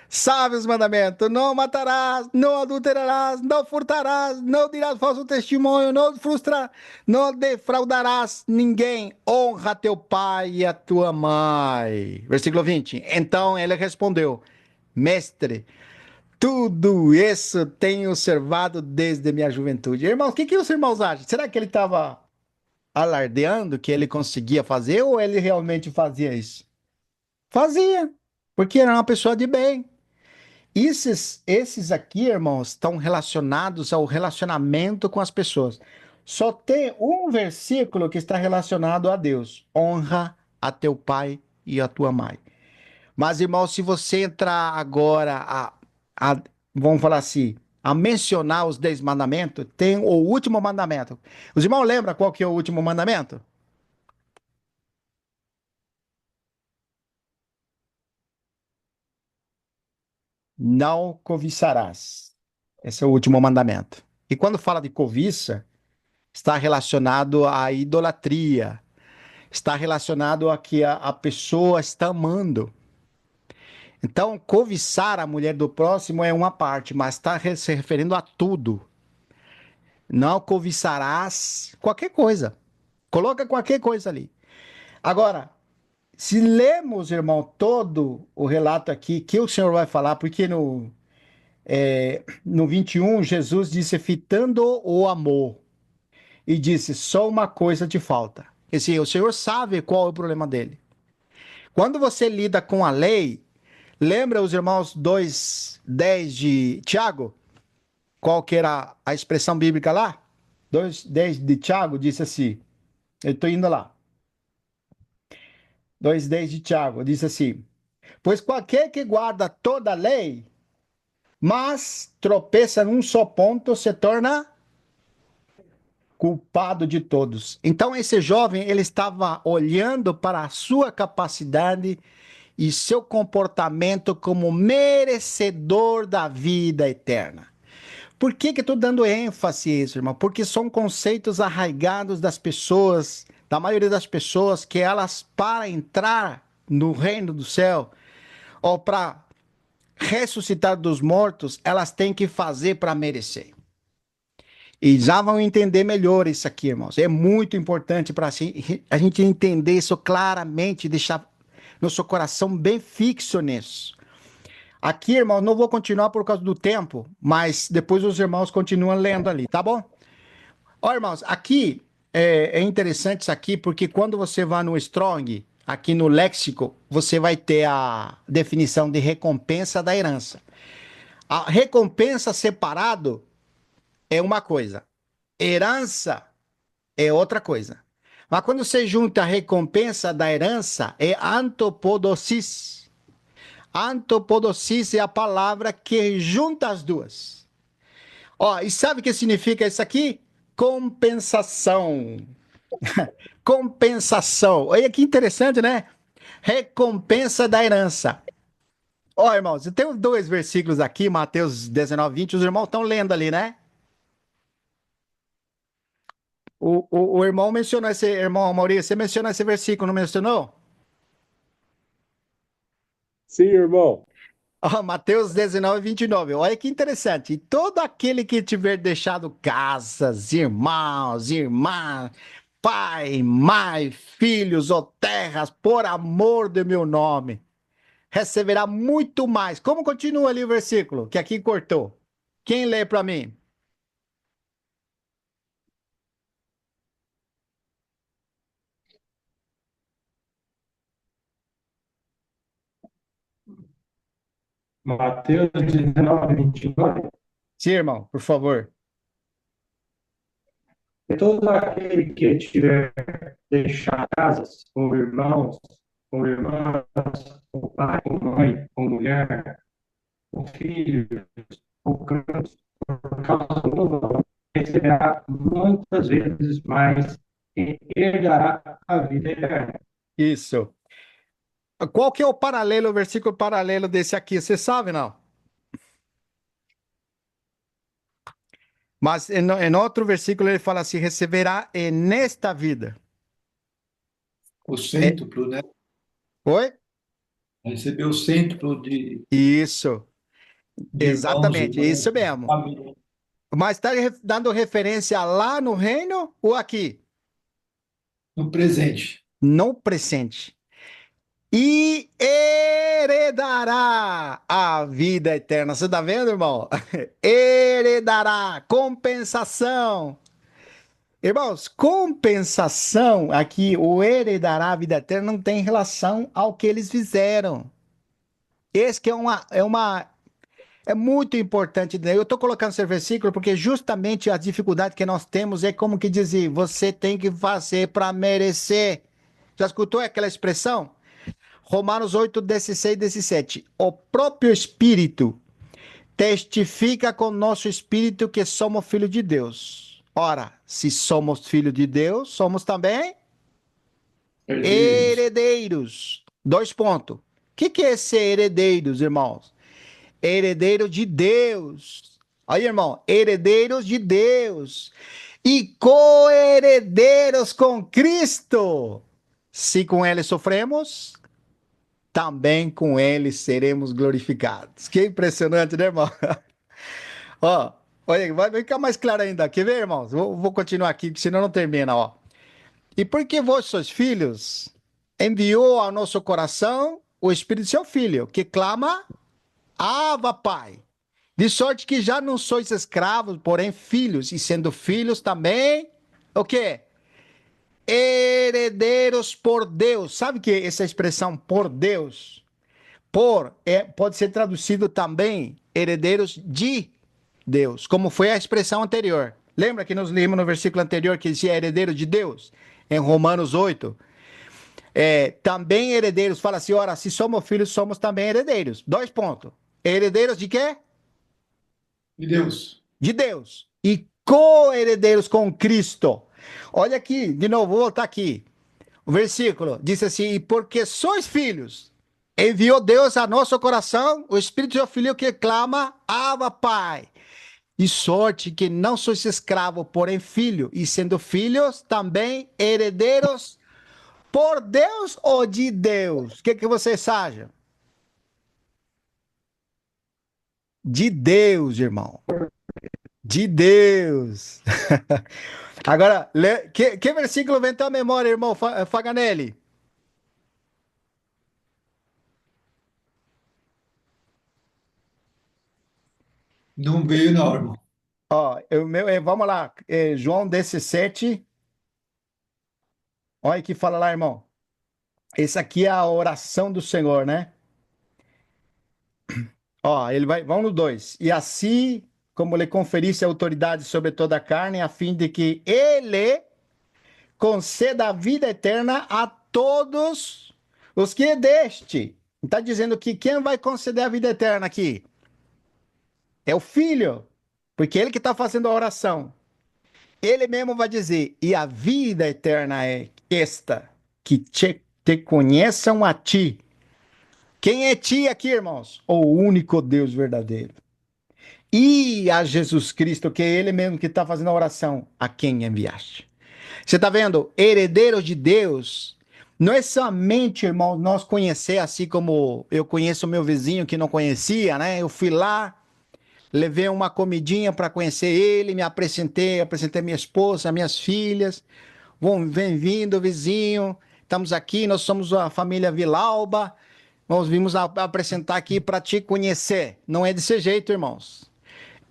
Sabe os mandamentos: não matarás, não adulterarás, não furtarás, não dirás falso testemunho, não defraudarás ninguém, honra teu pai e a tua mãe. Versículo 20. Então ele respondeu: mestre, tudo isso tenho observado desde minha juventude. Irmãos, o que os irmãos acham? Será que ele estava alardeando que ele conseguia fazer ou ele realmente fazia isso? Fazia, porque era uma pessoa de bem. Esses aqui, irmãos, estão relacionados ao relacionamento com as pessoas. Só tem um versículo que está relacionado a Deus: honra a teu pai e a tua mãe. Mas, irmão, se você entrar agora a- vamos falar assim, a mencionar os 10 mandamentos, tem o último mandamento. Os irmãos lembram qual que é o último mandamento? Não cobiçarás. Esse é o último mandamento. E quando fala de cobiça, está relacionado à idolatria, está relacionado a que a pessoa está amando. Então, cobiçar a mulher do próximo é uma parte, mas está se referindo a tudo. Não cobiçarás qualquer coisa. Coloca qualquer coisa ali. Agora, se lemos, irmão, todo o relato aqui que o Senhor vai falar, porque no 21, Jesus disse, fitando o amor, e disse, só uma coisa te falta. Quer dizer, o Senhor sabe qual é o problema dele. Quando você lida com a lei, lembra os irmãos 2:10 de Tiago? Qual que era a expressão bíblica lá? 2:10 de Tiago disse assim, eu estou indo lá. 2:10 de Tiago diz assim, pois qualquer que guarda toda a lei, mas tropeça num só ponto, se torna culpado de todos. Então esse jovem, ele estava olhando para a sua capacidade e seu comportamento como merecedor da vida eterna. Por que que eu estou dando ênfase a isso, irmão? Porque são conceitos arraigados das pessoas, da maioria das pessoas, que elas, para entrar no reino do céu, ou para ressuscitar dos mortos, elas têm que fazer para merecer. E já vão entender melhor isso aqui, irmãos. É muito importante para a gente entender isso claramente, deixar nosso coração bem fixo nisso. Aqui, irmãos, não vou continuar por causa do tempo, mas depois os irmãos continuam lendo ali, tá bom? Ó, irmãos, aqui é interessante isso aqui, porque quando você vai no Strong, aqui no léxico, você vai ter a definição de recompensa da herança. A recompensa separado é uma coisa, herança é outra coisa. Mas quando você junta a recompensa da herança, é antopodosis. Antopodosis é a palavra que junta as duas. Ó, e sabe o que significa isso aqui? Compensação. Compensação. Olha que interessante, né? Recompensa da herança. Ó, irmãos, eu tenho dois versículos aqui, Mateus 19:20. Os irmãos estão lendo ali, né? O irmão mencionou esse, irmão Maurício, você mencionou esse versículo, não mencionou? Sim, irmão. Ó, Mateus 19:29. Olha que interessante. E todo aquele que tiver deixado casas, irmãos, irmãs, pai, mãe, filhos ou terras, por amor do meu nome, receberá muito mais. Como continua ali o versículo? Que aqui cortou. Quem lê para mim? Mateus 19:29. Sim, irmão, por favor. E todo aquele que tiver deixado casas, ou irmãos, ou irmãs, ou pai, ou mãe, ou mulher, ou filhos, ou campos, por causa do meu nome, receberá muitas vezes mais e herdará a vida eterna. Isso. Qual que é o paralelo, o versículo paralelo desse aqui? Você sabe, não? Mas em outro versículo ele fala assim: receberá nesta vida. O É, cêntuplo, né? oi? Recebeu o cêntuplo Isso, de irmãos, exatamente, irmãs, isso mesmo. família. Mas está dando referência lá no reino ou aqui? No presente. No presente. E heredará a vida eterna. Você está vendo, irmão? Heredará, compensação. Irmãos, compensação aqui, o heredará a vida eterna não tem relação ao que eles fizeram. Esse que é uma É muito importante. Eu estou colocando esse versículo porque justamente a dificuldade que nós temos é como que dizer, você tem que fazer para merecer. Já escutou aquela expressão? Romanos 8, 16, 17. O próprio Espírito testifica com nosso espírito que somos filhos de Deus. Ora, se somos filhos de Deus, somos também Herdeiros. Heredeiros. Dois pontos. O que é ser herdeiros, irmãos? Herdeiro de Deus. Aí, irmão, herdeiros de Deus. E co-herederos com Cristo. Se com ele sofremos, também com ele seremos glorificados. Que impressionante, né, irmão? Ó, olha, vai ficar mais claro ainda. Quer ver, irmãos? Vou continuar aqui, porque senão não termina, ó. E porque vós sois filhos, enviou ao nosso coração o Espírito de seu Filho, que clama, Aba, Pai. De sorte que já não sois escravos, porém filhos, e sendo filhos também, o quê? Herdeiros por Deus. Sabe que essa expressão por Deus, pode ser traduzido também herdeiros de Deus, como foi a expressão anterior. Lembra que nós lemos no versículo anterior que dizia herdeiro de Deus? Em Romanos 8. Também herdeiros, fala assim, ora, se somos filhos, somos também herdeiros. Dois pontos. Herdeiros de quê? De Deus. De Deus. E co-herdeiros com Cristo. Olha aqui, de novo, vou voltar aqui. O versículo diz assim, e porque sois filhos, enviou Deus a nosso coração o Espírito do seu Filho que clama, Aba, Pai. De sorte que não sois escravo, porém filho, e sendo filhos, também herdeiros por Deus ou de Deus? O que vocês acham? De Deus, irmão. De Deus. Agora, que versículo vem à tua memória, irmão Faganelli? Não veio, não, irmão. Ó, vamos lá, João 17. Olha que fala lá, irmão. Esse aqui é a oração do Senhor, né? Ó, vamos no 2. E assim como lhe conferisse autoridade sobre toda a carne, a fim de que ele conceda a vida eterna a todos os que deste. Está dizendo que quem vai conceder a vida eterna aqui? É o Filho, porque ele que está fazendo a oração. Ele mesmo vai dizer, e a vida eterna é esta, que te conheçam a ti. Quem é ti aqui, irmãos? O único Deus verdadeiro. E a Jesus Cristo, que é ele mesmo que está fazendo a oração, a quem enviaste. Você está vendo? Herdeiro de Deus. Não é somente, irmão, nós conhecer, assim como eu conheço o meu vizinho que não conhecia, né? Eu fui lá, levei uma comidinha para conhecer ele, me apresentei minha esposa, minhas filhas. Bem-vindo, vizinho. Estamos aqui, nós somos a família Vilauba. Nós vimos apresentar aqui para te conhecer. Não é desse jeito, irmãos.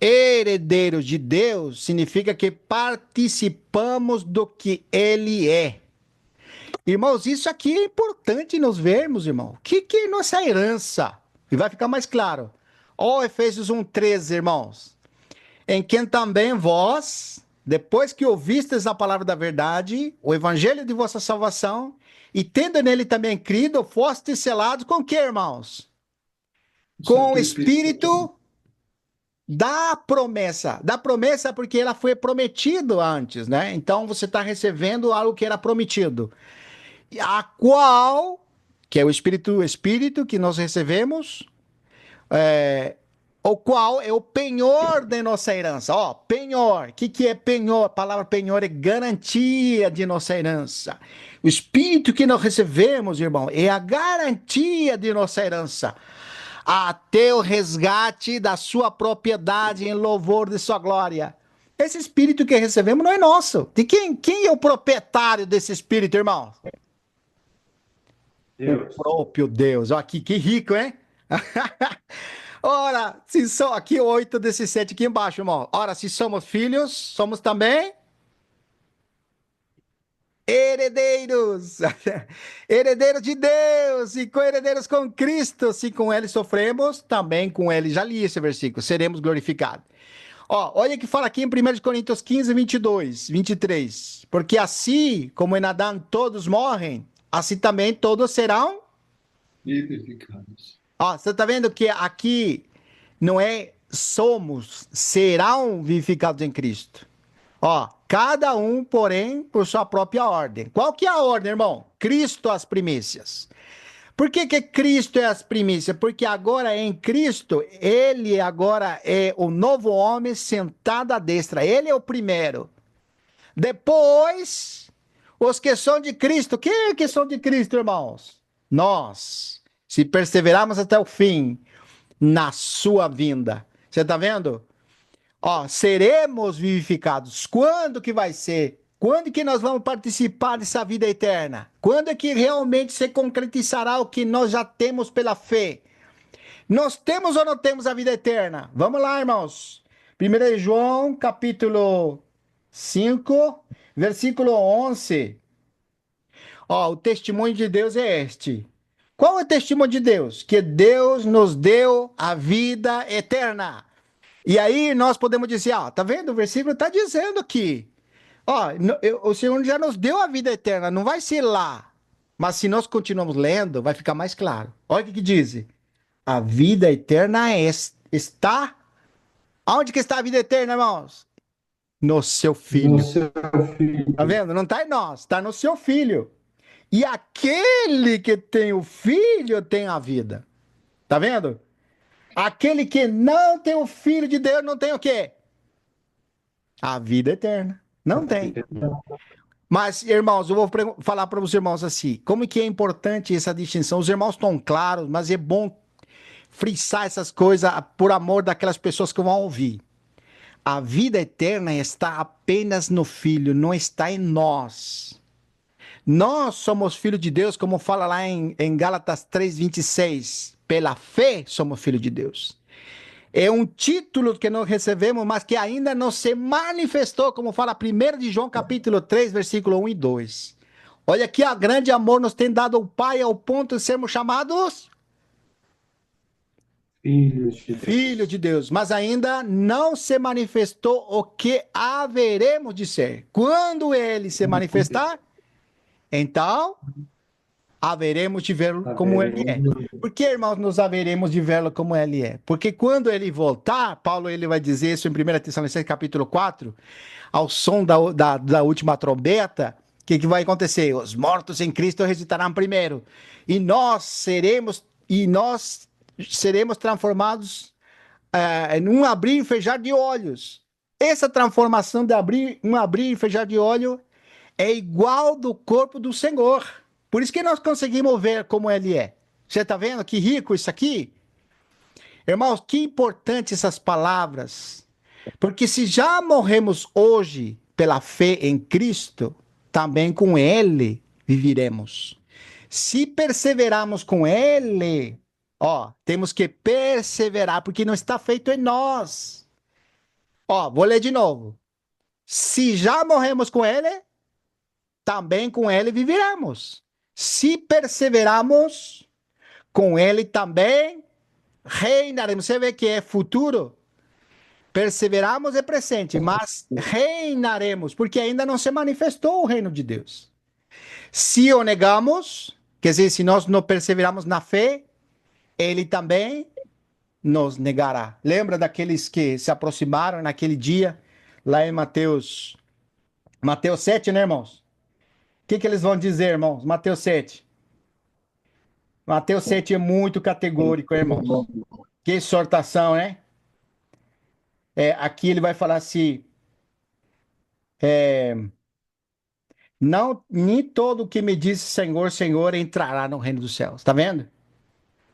Herdeiros de Deus significa que participamos do que ele é. Irmãos, isso aqui é importante nós vermos, irmão. O que é nossa herança? E vai ficar mais claro. Ó, Efésios 1:13, irmãos. Em quem também vós, depois que ouvistes a palavra da verdade, o evangelho de vossa salvação, e tendo nele também crido, fostes selados com o que, irmãos? Com o Espírito da promessa. Da promessa porque ela foi prometido antes, né? Então você está recebendo algo que era prometido. A qual, que é o Espírito que nós recebemos, o qual é o penhor de nossa herança. Ó, penhor. O que é penhor? A palavra penhor é garantia de nossa herança. O Espírito que nós recebemos, irmão, é a garantia de nossa herança. Até o resgate da sua propriedade em louvor de sua glória. Esse Espírito que recebemos não é nosso. De quem é o proprietário desse Espírito, irmão? Deus. O próprio Deus. Ó, aqui, que rico, hein? Ora, se são aqui 8 desses 7 aqui embaixo, irmão. Ora, se somos filhos, somos também Herdeiros, herdeiros de Deus e co-herdeiros com Cristo. Se com ele sofremos, também com ele, já li esse versículo, seremos glorificados. Ó, olha que fala aqui em 1 Coríntios 15, 22, 23. Porque assim como em Adão todos morrem, assim também todos serão. Vivificados. Ó, você tá vendo que aqui não é somos, serão vivificados em Cristo. Ó, cada um, porém, por sua própria ordem. Qual que é a ordem, irmão? Cristo as primícias. Por que que Cristo é as primícias? Porque agora em Cristo, ele agora é o novo homem sentado à destra. Ele é o primeiro. Depois, os que são de Cristo. Quem é que são de Cristo, irmãos? Nós. Se perseverarmos até o fim na sua vinda. Você está vendo? Ó, seremos vivificados. Quando que vai ser? Quando que nós vamos participar dessa vida eterna? Quando é que realmente se concretizará o que nós já temos pela fé? Nós temos ou não temos a vida eterna? Vamos lá, irmãos. 1 João, capítulo 5, versículo 11. Ó, o testemunho de Deus é este. Qual é o testemunho de Deus? Que Deus nos deu a vida eterna. E aí nós podemos dizer, ó, tá vendo? O versículo está dizendo aqui. Ó, o Senhor já nos deu a vida eterna, não vai ser lá. Mas se nós continuamos lendo, vai ficar mais claro. Olha o que diz. A vida eterna está... Onde que está a vida eterna, irmãos? No seu filho. No seu filho. Tá vendo? Não está em nós, está no seu filho. E aquele que tem o filho tem a vida. Tá vendo? Aquele que não tem o filho de Deus não tem o quê? A vida eterna. Não tem. Mas, irmãos, eu vou falar para os irmãos assim, como que é importante essa distinção? Os irmãos estão claros, mas é bom frisar essas coisas por amor daquelas pessoas que vão ouvir. A vida eterna está apenas no Filho, não está em nós. Nós somos filhos de Deus, como fala lá em Gálatas 3:26. Pela fé somos filhos de Deus. É um título que nós recebemos, mas que ainda não se manifestou, como fala 1 de João capítulo 3, versículo 1 e 2. Olha que a grande amor nos tem dado o Pai ao ponto de sermos chamados filhos de Deus. Mas ainda não se manifestou o que haveremos de ser. Quando ele se manifestar, então haveremos de vê-lo como ele é. Por que, irmãos, nos haveremos de vê-lo como ele é? Porque quando ele voltar, Paulo ele vai dizer isso em 1 Tessalonicenses capítulo 4, ao som da última trombeta, o que vai acontecer? Os mortos em Cristo ressuscitarão primeiro. E nós seremos transformados em um abrir e fechar de olhos. Essa transformação de um abrir e fechar de olho é igual do corpo do Senhor. Por isso que nós conseguimos ver como ele é. Você está vendo que rico isso aqui? Irmãos, que importante essas palavras. Porque se já morremos hoje pela fé em Cristo, também com ele viviremos. Se perseverarmos com ele, ó, temos que perseverar, porque não está feito em nós. Ó, vou ler de novo. Se já morremos com ele, também com ele viveremos. Se perseverarmos, com ele também reinaremos. Você vê que é futuro. Perseveramos é presente, mas reinaremos, porque ainda não se manifestou o reino de Deus. Se o negamos, quer dizer, se nós não perseveramos na fé, ele também nos negará. Lembra daqueles que se aproximaram naquele dia, lá em Mateus 7, né, irmãos? O que eles vão dizer, irmãos? Mateus 7. Mateus 7 é muito categórico, irmãos. Que exortação, né? Aqui ele vai falar assim, não, nem todo que me diz Senhor, Senhor entrará no reino dos céus. Tá vendo?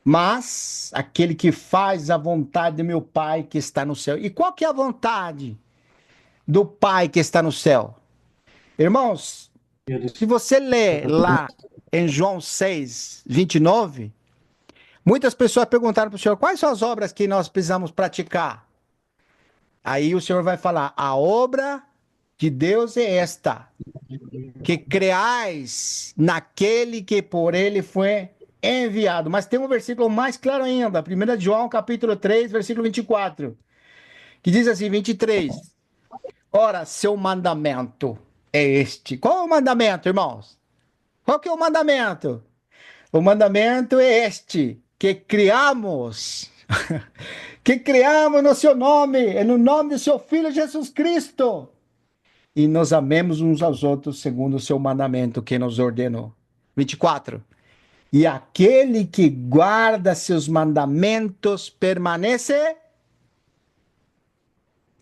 Mas aquele que faz a vontade do meu Pai que está no céu. E qual que é a vontade do Pai que está no céu? Irmãos, se você ler lá em João 6, 29, muitas pessoas perguntaram para o Senhor, quais são as obras que nós precisamos praticar? Aí o Senhor vai falar, a obra de Deus é esta, que creais naquele que por ele foi enviado. Mas tem um versículo mais claro ainda, 1 João capítulo 3, versículo 24, que diz assim, 23. Ora, seu mandamento é este. Qual é o mandamento, irmãos? Qual que é o mandamento? O mandamento é este, que criamos, que criamos no seu nome, no nome do seu Filho Jesus Cristo, e nos amemos uns aos outros segundo o seu mandamento que nos ordenou. 24. E aquele que guarda seus mandamentos permanece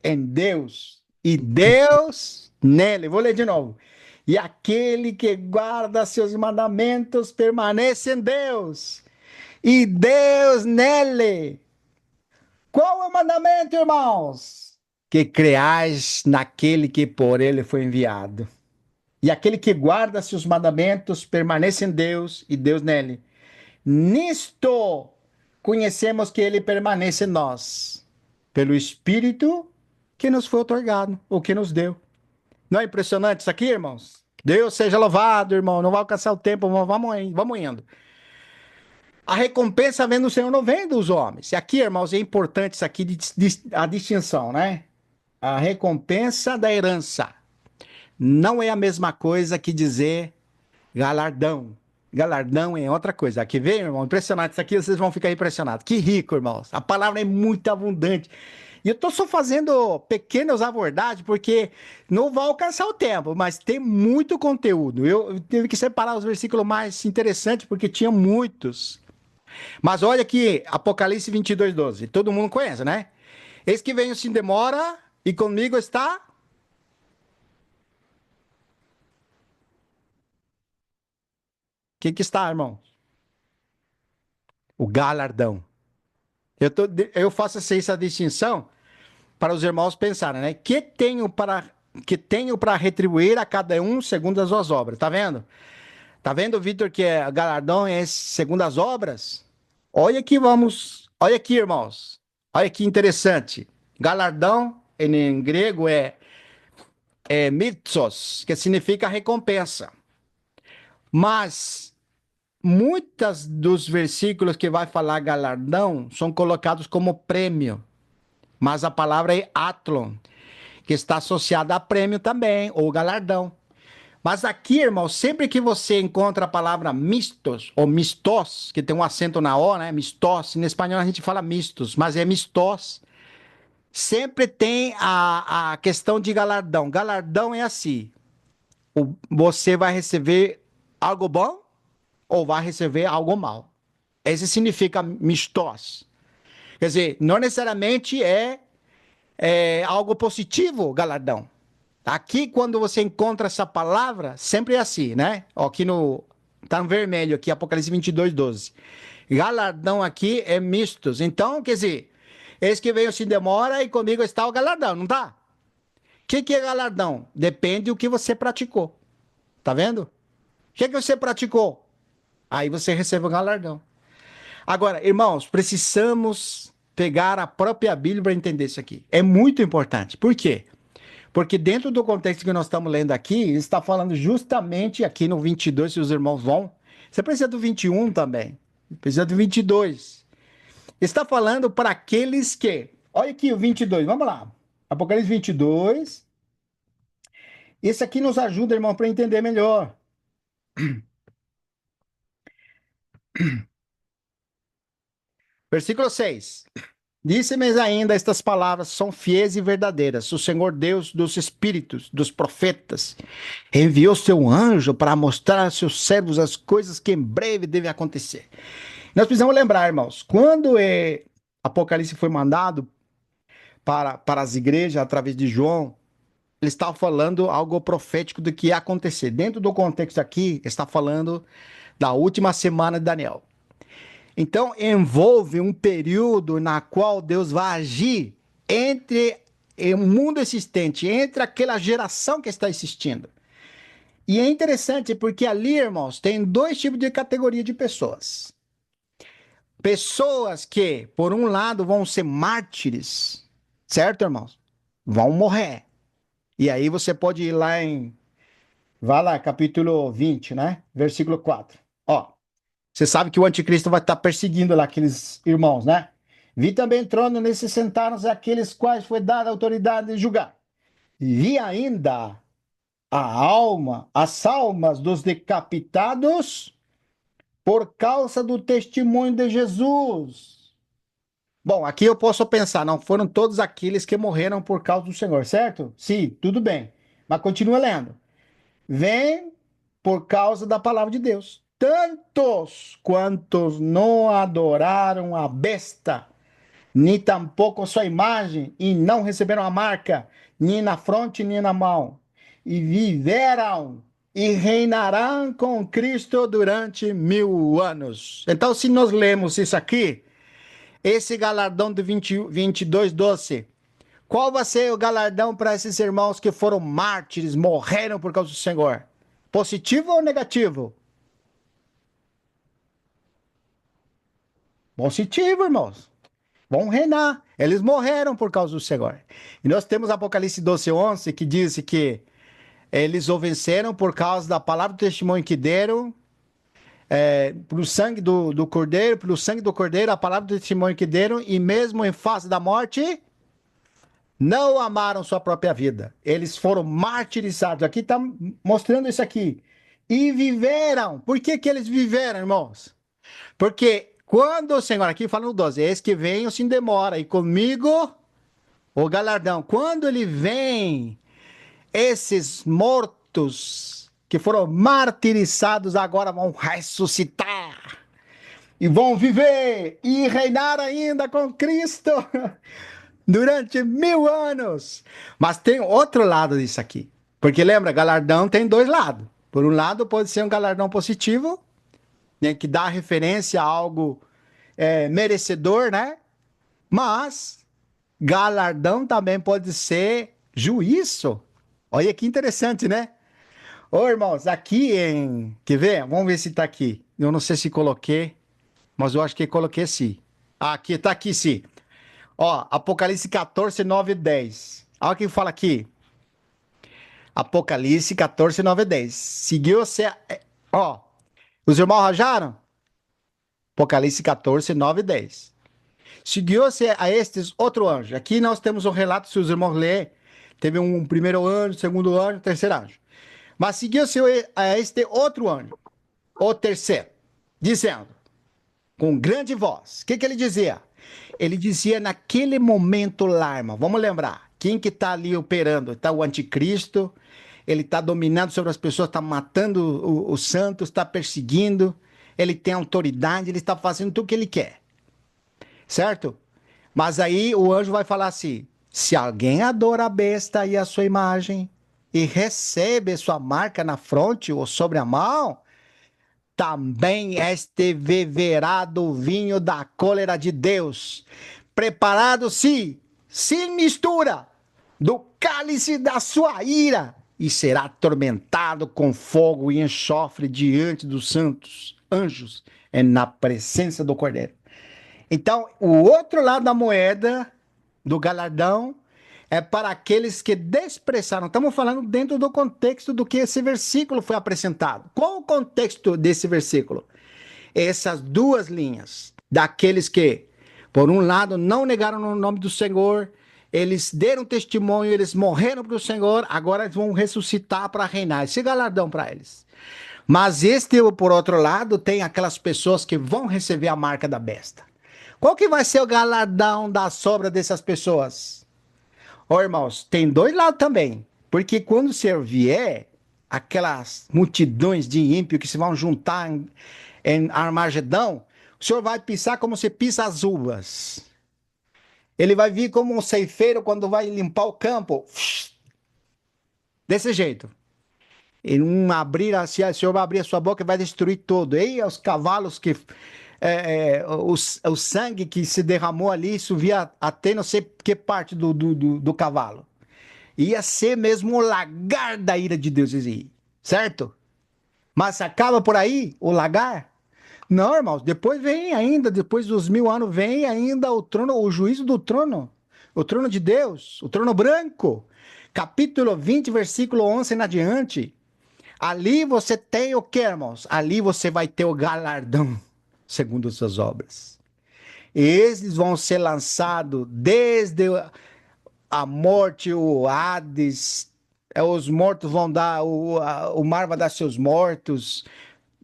em Deus, e Deus nele. Vou ler de novo. E aquele que guarda seus mandamentos permanece em Deus, e Deus nele. Qual é o mandamento, irmãos? Que creais naquele que por ele foi enviado. E aquele que guarda seus mandamentos permanece em Deus e Deus nele. Nisto conhecemos que ele permanece em nós, pelo Espírito que nos foi otorgado, ou que nos deu. Não é impressionante isso aqui, irmãos? Deus seja louvado, irmão. Não vai alcançar o tempo, vamos indo. A recompensa vem do Senhor, não vem dos homens. E aqui, irmãos, é importante isso aqui, a distinção, né? A recompensa da herança não é a mesma coisa que dizer galardão. Galardão é outra coisa. Aqui vem, irmão, impressionante. Isso aqui vocês vão ficar impressionados. Que rico, irmãos. A palavra é muito abundante. E eu estou só fazendo pequenas abordagens, porque não vai alcançar o tempo, mas tem muito conteúdo. Eu tive que separar os versículos mais interessantes, porque tinha muitos. Mas olha aqui, Apocalipse 22, 12. Todo mundo conhece, né? Eis que venho sem demora, e comigo está. O que está, irmão? O galardão. Eu faço essa distinção para os irmãos pensarem, né? Que tenho para retribuir a cada um segundo as suas obras. Tá vendo? Tá vendo, Vitor, que galardão é segundo as obras? Olha aqui, irmãos. Olha que interessante. Galardão em grego é mitzos, que significa recompensa. Mas muitos dos versículos que vai falar galardão são colocados como prêmio. Mas a palavra é atlon, que está associada a prêmio também, ou galardão. Mas aqui, irmão, sempre que você encontra a palavra mistos, ou mistos, que tem um acento na O, né? Mistos, em espanhol a gente fala mistos, mas é mistos. Sempre tem a questão de galardão. Galardão é assim: você vai receber algo bom ou vai receber algo mal. Esse significa mistos. Quer dizer, não necessariamente é algo positivo, galardão. Aqui, quando você encontra essa palavra, sempre é assim, né? Ó, aqui no. Tá no vermelho aqui, Apocalipse 22, 12. Galardão aqui é mistos. Então, quer dizer, eis que veio sem demora e comigo está o galardão, não tá? O que é galardão? Depende do que você praticou. Tá vendo? O que você praticou? Aí você recebe o galardão. Agora, irmãos, precisamos pegar a própria Bíblia para entender isso aqui. É muito importante. Por quê? Porque dentro do contexto que nós estamos lendo aqui, ele está falando justamente aqui no 22, se os irmãos vão. Você precisa do 21 também. Precisa do 22. Está falando para aqueles que. Olha aqui o 22, vamos lá. Apocalipse 22. Esse aqui nos ajuda, irmão, para entender melhor. Versículo 6. Disse-me ainda estas palavras são fiéis e verdadeiras. O Senhor Deus dos espíritos, dos profetas, enviou seu anjo para mostrar a seus servos as coisas que em breve devem acontecer. Nós precisamos lembrar, irmãos, quando Apocalipse foi mandado para as igrejas através de João, ele estava falando algo profético do que ia acontecer. Dentro do contexto aqui, está falando da última semana de Daniel. Então, envolve um período na qual Deus vai agir entre o mundo existente, entre aquela geração que está existindo. E é interessante porque ali, irmãos, tem dois tipos de categoria de pessoas. Pessoas que, por um lado, vão ser mártires, certo, irmãos? Vão morrer. E aí você pode ir lá vai lá, capítulo 20, né? Versículo 4. Ó, você sabe que o anticristo vai estar perseguindo lá aqueles irmãos, né? Vi também trono nesses sentaram-se aqueles quais foi dada a autoridade de julgar. Vi ainda as almas dos decapitados por causa do testemunho de Jesus. Bom, aqui eu posso pensar, não foram todos aqueles que morreram por causa do Senhor, certo? Sim, tudo bem. Mas continua lendo. Vem por causa da palavra de Deus. Tantos quantos não adoraram a besta, nem tampouco sua imagem, e não receberam a marca, nem na fronte, nem na mão, e viveram e reinarão com Cristo durante 1000 anos. Então, se nós lemos isso aqui, esse galardão de 22:12, qual vai ser o galardão para esses irmãos que foram mártires, morreram por causa do Senhor? Positivo ou negativo? Positivo, irmãos. Vão reinar. Eles morreram por causa do Senhor. E nós temos Apocalipse 12:11, que diz que eles o venceram por causa da palavra do testemunho que deram, pelo sangue do Cordeiro, pelo sangue do Cordeiro, a palavra do testemunho que deram, e mesmo em face da morte, não amaram sua própria vida. Eles foram martirizados. Aqui está mostrando isso aqui. E viveram. Por que que eles viveram, irmãos? Porque quando o Senhor, aqui fala no 12, eis que venho sem demora, e comigo o galardão. Quando ele vem, esses mortos que foram martirizados agora vão ressuscitar. E vão viver e reinar ainda com Cristo durante 1000 anos. Mas tem outro lado disso aqui. Porque lembra, galardão tem dois lados. Por um lado, pode ser um galardão positivo, né, que dá referência a algo merecedor, né? Mas galardão também pode ser juízo. Olha que interessante, né? Ô, irmãos, aqui em... Quer ver? Vamos ver se tá aqui. Eu não sei se coloquei, mas eu acho que coloquei sim. Aqui, tá aqui sim. Ó, Apocalipse 14, 9 e 10. Olha o que fala aqui. Apocalipse 14, 9 e 10. Seguiu-se... Ó, os irmãos rajaram? Apocalipse 14, 9 e 10. Seguiu-se a estes outro anjo. Aqui nós temos um relato, se os irmãos lerem, teve um primeiro anjo, segundo anjo, terceiro anjo. Mas seguiu-se a este outro anjo, o terceiro, dizendo, com grande voz, o que ele dizia? Ele dizia naquele momento lá, irmão, vamos lembrar, quem que está ali operando? Está o anticristo, ele está dominando sobre as pessoas, está matando os santos, está perseguindo, ele tem autoridade, ele está fazendo tudo o que ele quer. Certo? Mas aí o anjo vai falar assim, se alguém adora a besta e a sua imagem, e recebe sua marca na fronte ou sobre a mão, também este beberá do vinho da cólera de Deus, preparado sim, sem mistura, do cálice da sua ira, e será atormentado com fogo e enxofre diante dos santos anjos, na presença do Cordeiro. Então, o outro lado da moeda, do galardão, é para aqueles que desprezzaram. Estamos falando dentro do contexto do que esse versículo foi apresentado. Qual o contexto desse versículo? Essas duas linhas. Daqueles que, por um lado, não negaram o nome do Senhor, eles deram testemunho, eles morreram para o Senhor, agora eles vão ressuscitar para reinar. Esse galardão para eles. Mas por outro lado, tem aquelas pessoas que vão receber a marca da besta. Qual que vai ser o galardão da sobra dessas pessoas? Ó, irmãos, tem dois lados também. Porque quando o Senhor vier, aquelas multidões de ímpios que se vão juntar em Armagedão, o Senhor vai pisar como se pisa as uvas. Ele vai vir como um ceifeiro quando vai limpar o campo. Desse jeito. E um abrir assim, o Senhor vai abrir a sua boca e vai destruir todo. E os cavalos que... o sangue que se derramou ali subia até não sei que parte do cavalo. Ia ser mesmo o lagar da ira de Deus, certo? Mas acaba por aí o lagar? Não, irmãos, depois vem ainda, depois dos 1000 anos, vem ainda o trono, o juízo do trono, o trono de Deus, o trono branco. capítulo 20, versículo 11 em adiante, ali você tem o que, irmãos? Ali você vai ter o galardão, segundo suas obras. E eles vão ser lançados desde a morte, o Hades, os mortos vão dar, o mar vai dar seus mortos,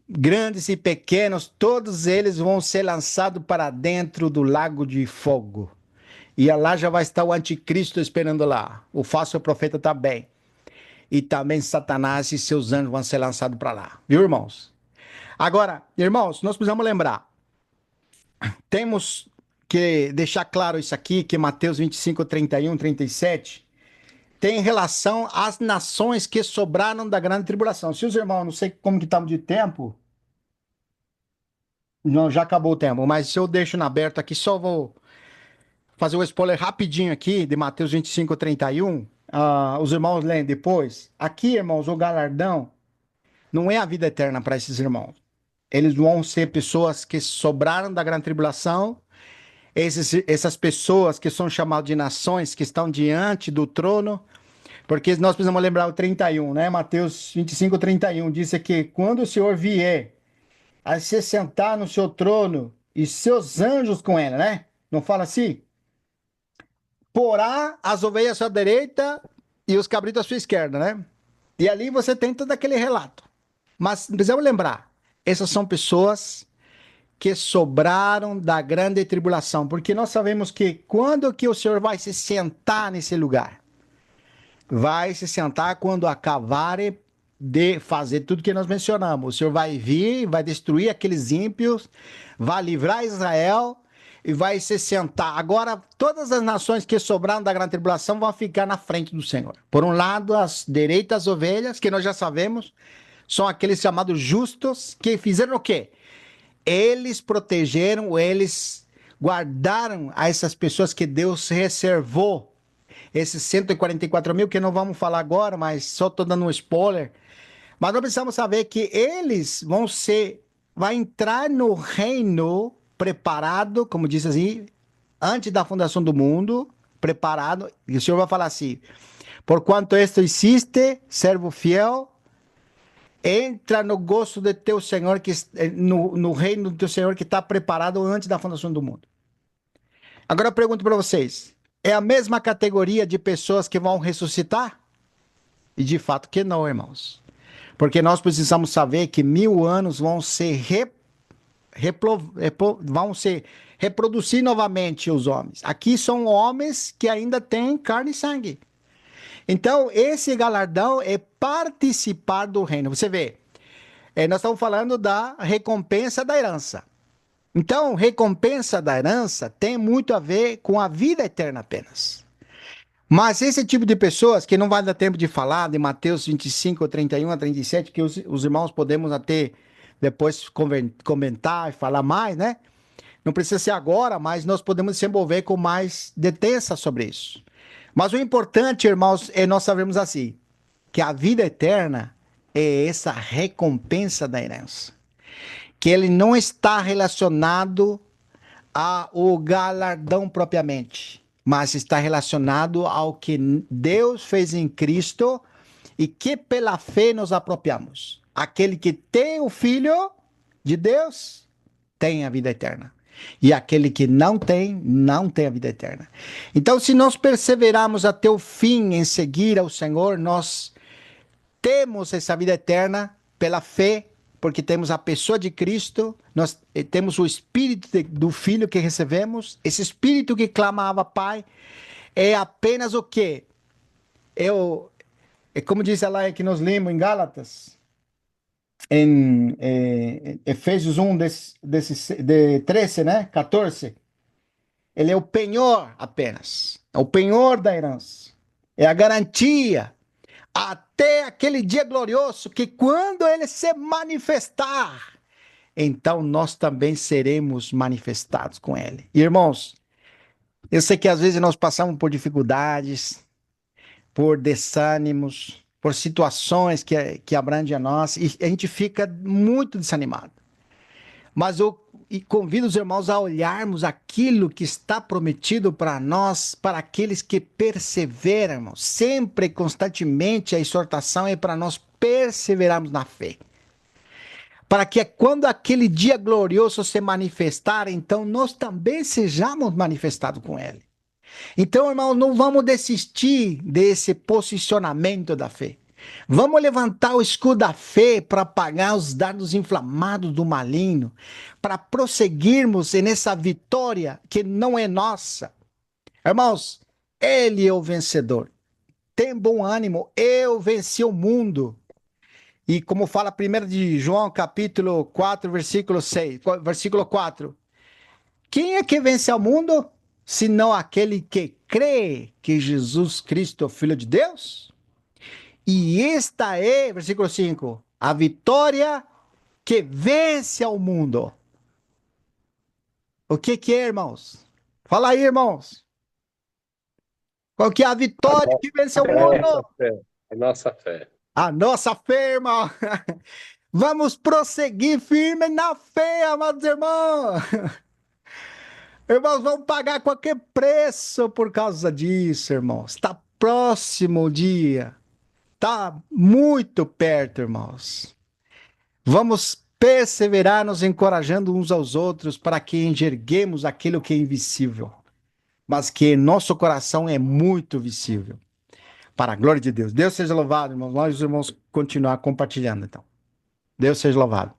grandes e pequenos, todos eles vão ser lançados para dentro do lago de fogo. E lá já vai estar o anticristo esperando lá. O falso profeta também. E também Satanás e seus anjos vão ser lançados para lá. Viu, irmãos? Agora, irmãos, nós precisamos lembrar. Temos que deixar claro isso aqui, que Mateus 25, 31, 37 tem relação às nações que sobraram da grande tribulação. Se os irmãos, não sei como que estamos de tempo, não, já acabou o tempo, mas se eu deixo na aberto aqui, só vou fazer um spoiler rapidinho aqui de Mateus 25, 31. Os irmãos leem depois. Aqui, irmãos, o galardão não é a vida eterna para esses irmãos. Eles vão ser pessoas que sobraram da grande tribulação. Essas pessoas que são chamadas de nações, que estão diante do trono, porque nós precisamos lembrar o 31, né? Mateus 25, 31 diz que quando o Senhor vier a se sentar no seu trono e seus anjos com ele, né? Não fala assim? Porá as ovelhas à sua direita e os cabritos à sua esquerda, né? E ali você tem todo aquele relato. Mas precisamos lembrar, essas são pessoas que sobraram da grande tribulação, porque nós sabemos que quando que o Senhor vai se sentar nesse lugar? Vai se sentar quando acabarem de fazer tudo que nós mencionamos. O Senhor vai vir, vai destruir aqueles ímpios, vai livrar Israel e vai se sentar. Agora, todas as nações que sobraram da grande tribulação vão ficar na frente do Senhor. Por um lado, as direitas ovelhas, que nós já sabemos, são aqueles chamados justos, que fizeram o quê? Eles protegeram, eles guardaram a essas pessoas que Deus reservou. Esses 144 mil, que não vamos falar agora, mas só estou dando um spoiler. Mas nós precisamos saber que eles vai entrar no reino preparado, como diz assim, antes da fundação do mundo, preparado. E o Senhor vai falar assim: porquanto esto existe, servo fiel, entra no gozo de teu Senhor, no reino do teu Senhor que está preparado antes da fundação do mundo. Agora eu pergunto para vocês, é a mesma categoria de pessoas que vão ressuscitar? E de fato que não, irmãos. Porque nós precisamos saber que 1000 anos vão reproduzir novamente os homens. Aqui são homens que ainda têm carne e sangue. Então, esse galardão é participar do reino. Você vê, nós estamos falando da recompensa da herança. Então, recompensa da herança tem muito a ver com a vida eterna apenas. Mas esse tipo de pessoas, que não vai dar tempo de falar, de Mateus 25, 31 a 37, que os irmãos podemos até depois comentar e falar mais, né? Não precisa ser agora, mas nós podemos se envolver com mais detença sobre isso. Mas o importante, irmãos, é nós sabermos assim, que a vida eterna é essa recompensa da herança. Que ele não está relacionado ao galardão propriamente, mas está relacionado ao que Deus fez em Cristo e que pela fé nos apropriamos. Aquele que tem o Filho de Deus tem a vida eterna. E aquele que não tem a vida eterna. Então, se nós perseverarmos até o fim em seguir ao Senhor, nós temos essa vida eterna pela fé, porque temos a pessoa de Cristo, nós temos o Espírito do Filho que recebemos, esse Espírito que clamava Pai, é apenas o quê? É como diz lá que nós lemos em Gálatas, em Efésios 1, de 13, né? 14. Ele é o penhor apenas, é o penhor da herança, é a garantia, até aquele dia glorioso que quando ele se manifestar, então nós também seremos manifestados com ele. Irmãos, eu sei que às vezes nós passamos por dificuldades, por desânimos, por situações que abrangem a nós, e a gente fica muito desanimado. Mas e convido os irmãos a olharmos aquilo que está prometido para nós, para aqueles que perseveram, irmãos. Sempre e constantemente a exortação é para nós perseverarmos na fé. Para que quando aquele dia glorioso se manifestar, então nós também sejamos manifestados com ele. Então, irmãos, não vamos desistir desse posicionamento da fé. Vamos levantar o escudo da fé para apagar os dardos inflamados do maligno, para prosseguirmos nessa vitória que não é nossa. Irmãos, ele é o vencedor. Tem bom ânimo, eu venci o mundo. E como fala 1 de João, capítulo 4, versículo 4. Quem é que vence ao mundo? Senão aquele que crê que Jesus Cristo é o Filho de Deus? E esta é, versículo 5, a vitória que vence ao mundo. O que é, irmãos? Fala aí, irmãos. Qual que é a vitória que vence ao mundo? A nossa fé. A nossa fé, irmão. Vamos prosseguir firme na fé, amados irmãos. Irmãos, vamos pagar qualquer preço por causa disso, irmãos. Está próximo o dia. Está muito perto, irmãos. Vamos perseverar, nos encorajando uns aos outros para que enxerguemos aquilo que é invisível, mas que em nosso coração é muito visível. Para a glória de Deus. Deus seja louvado, irmãos. Nós, os irmãos, continuar compartilhando, então. Deus seja louvado.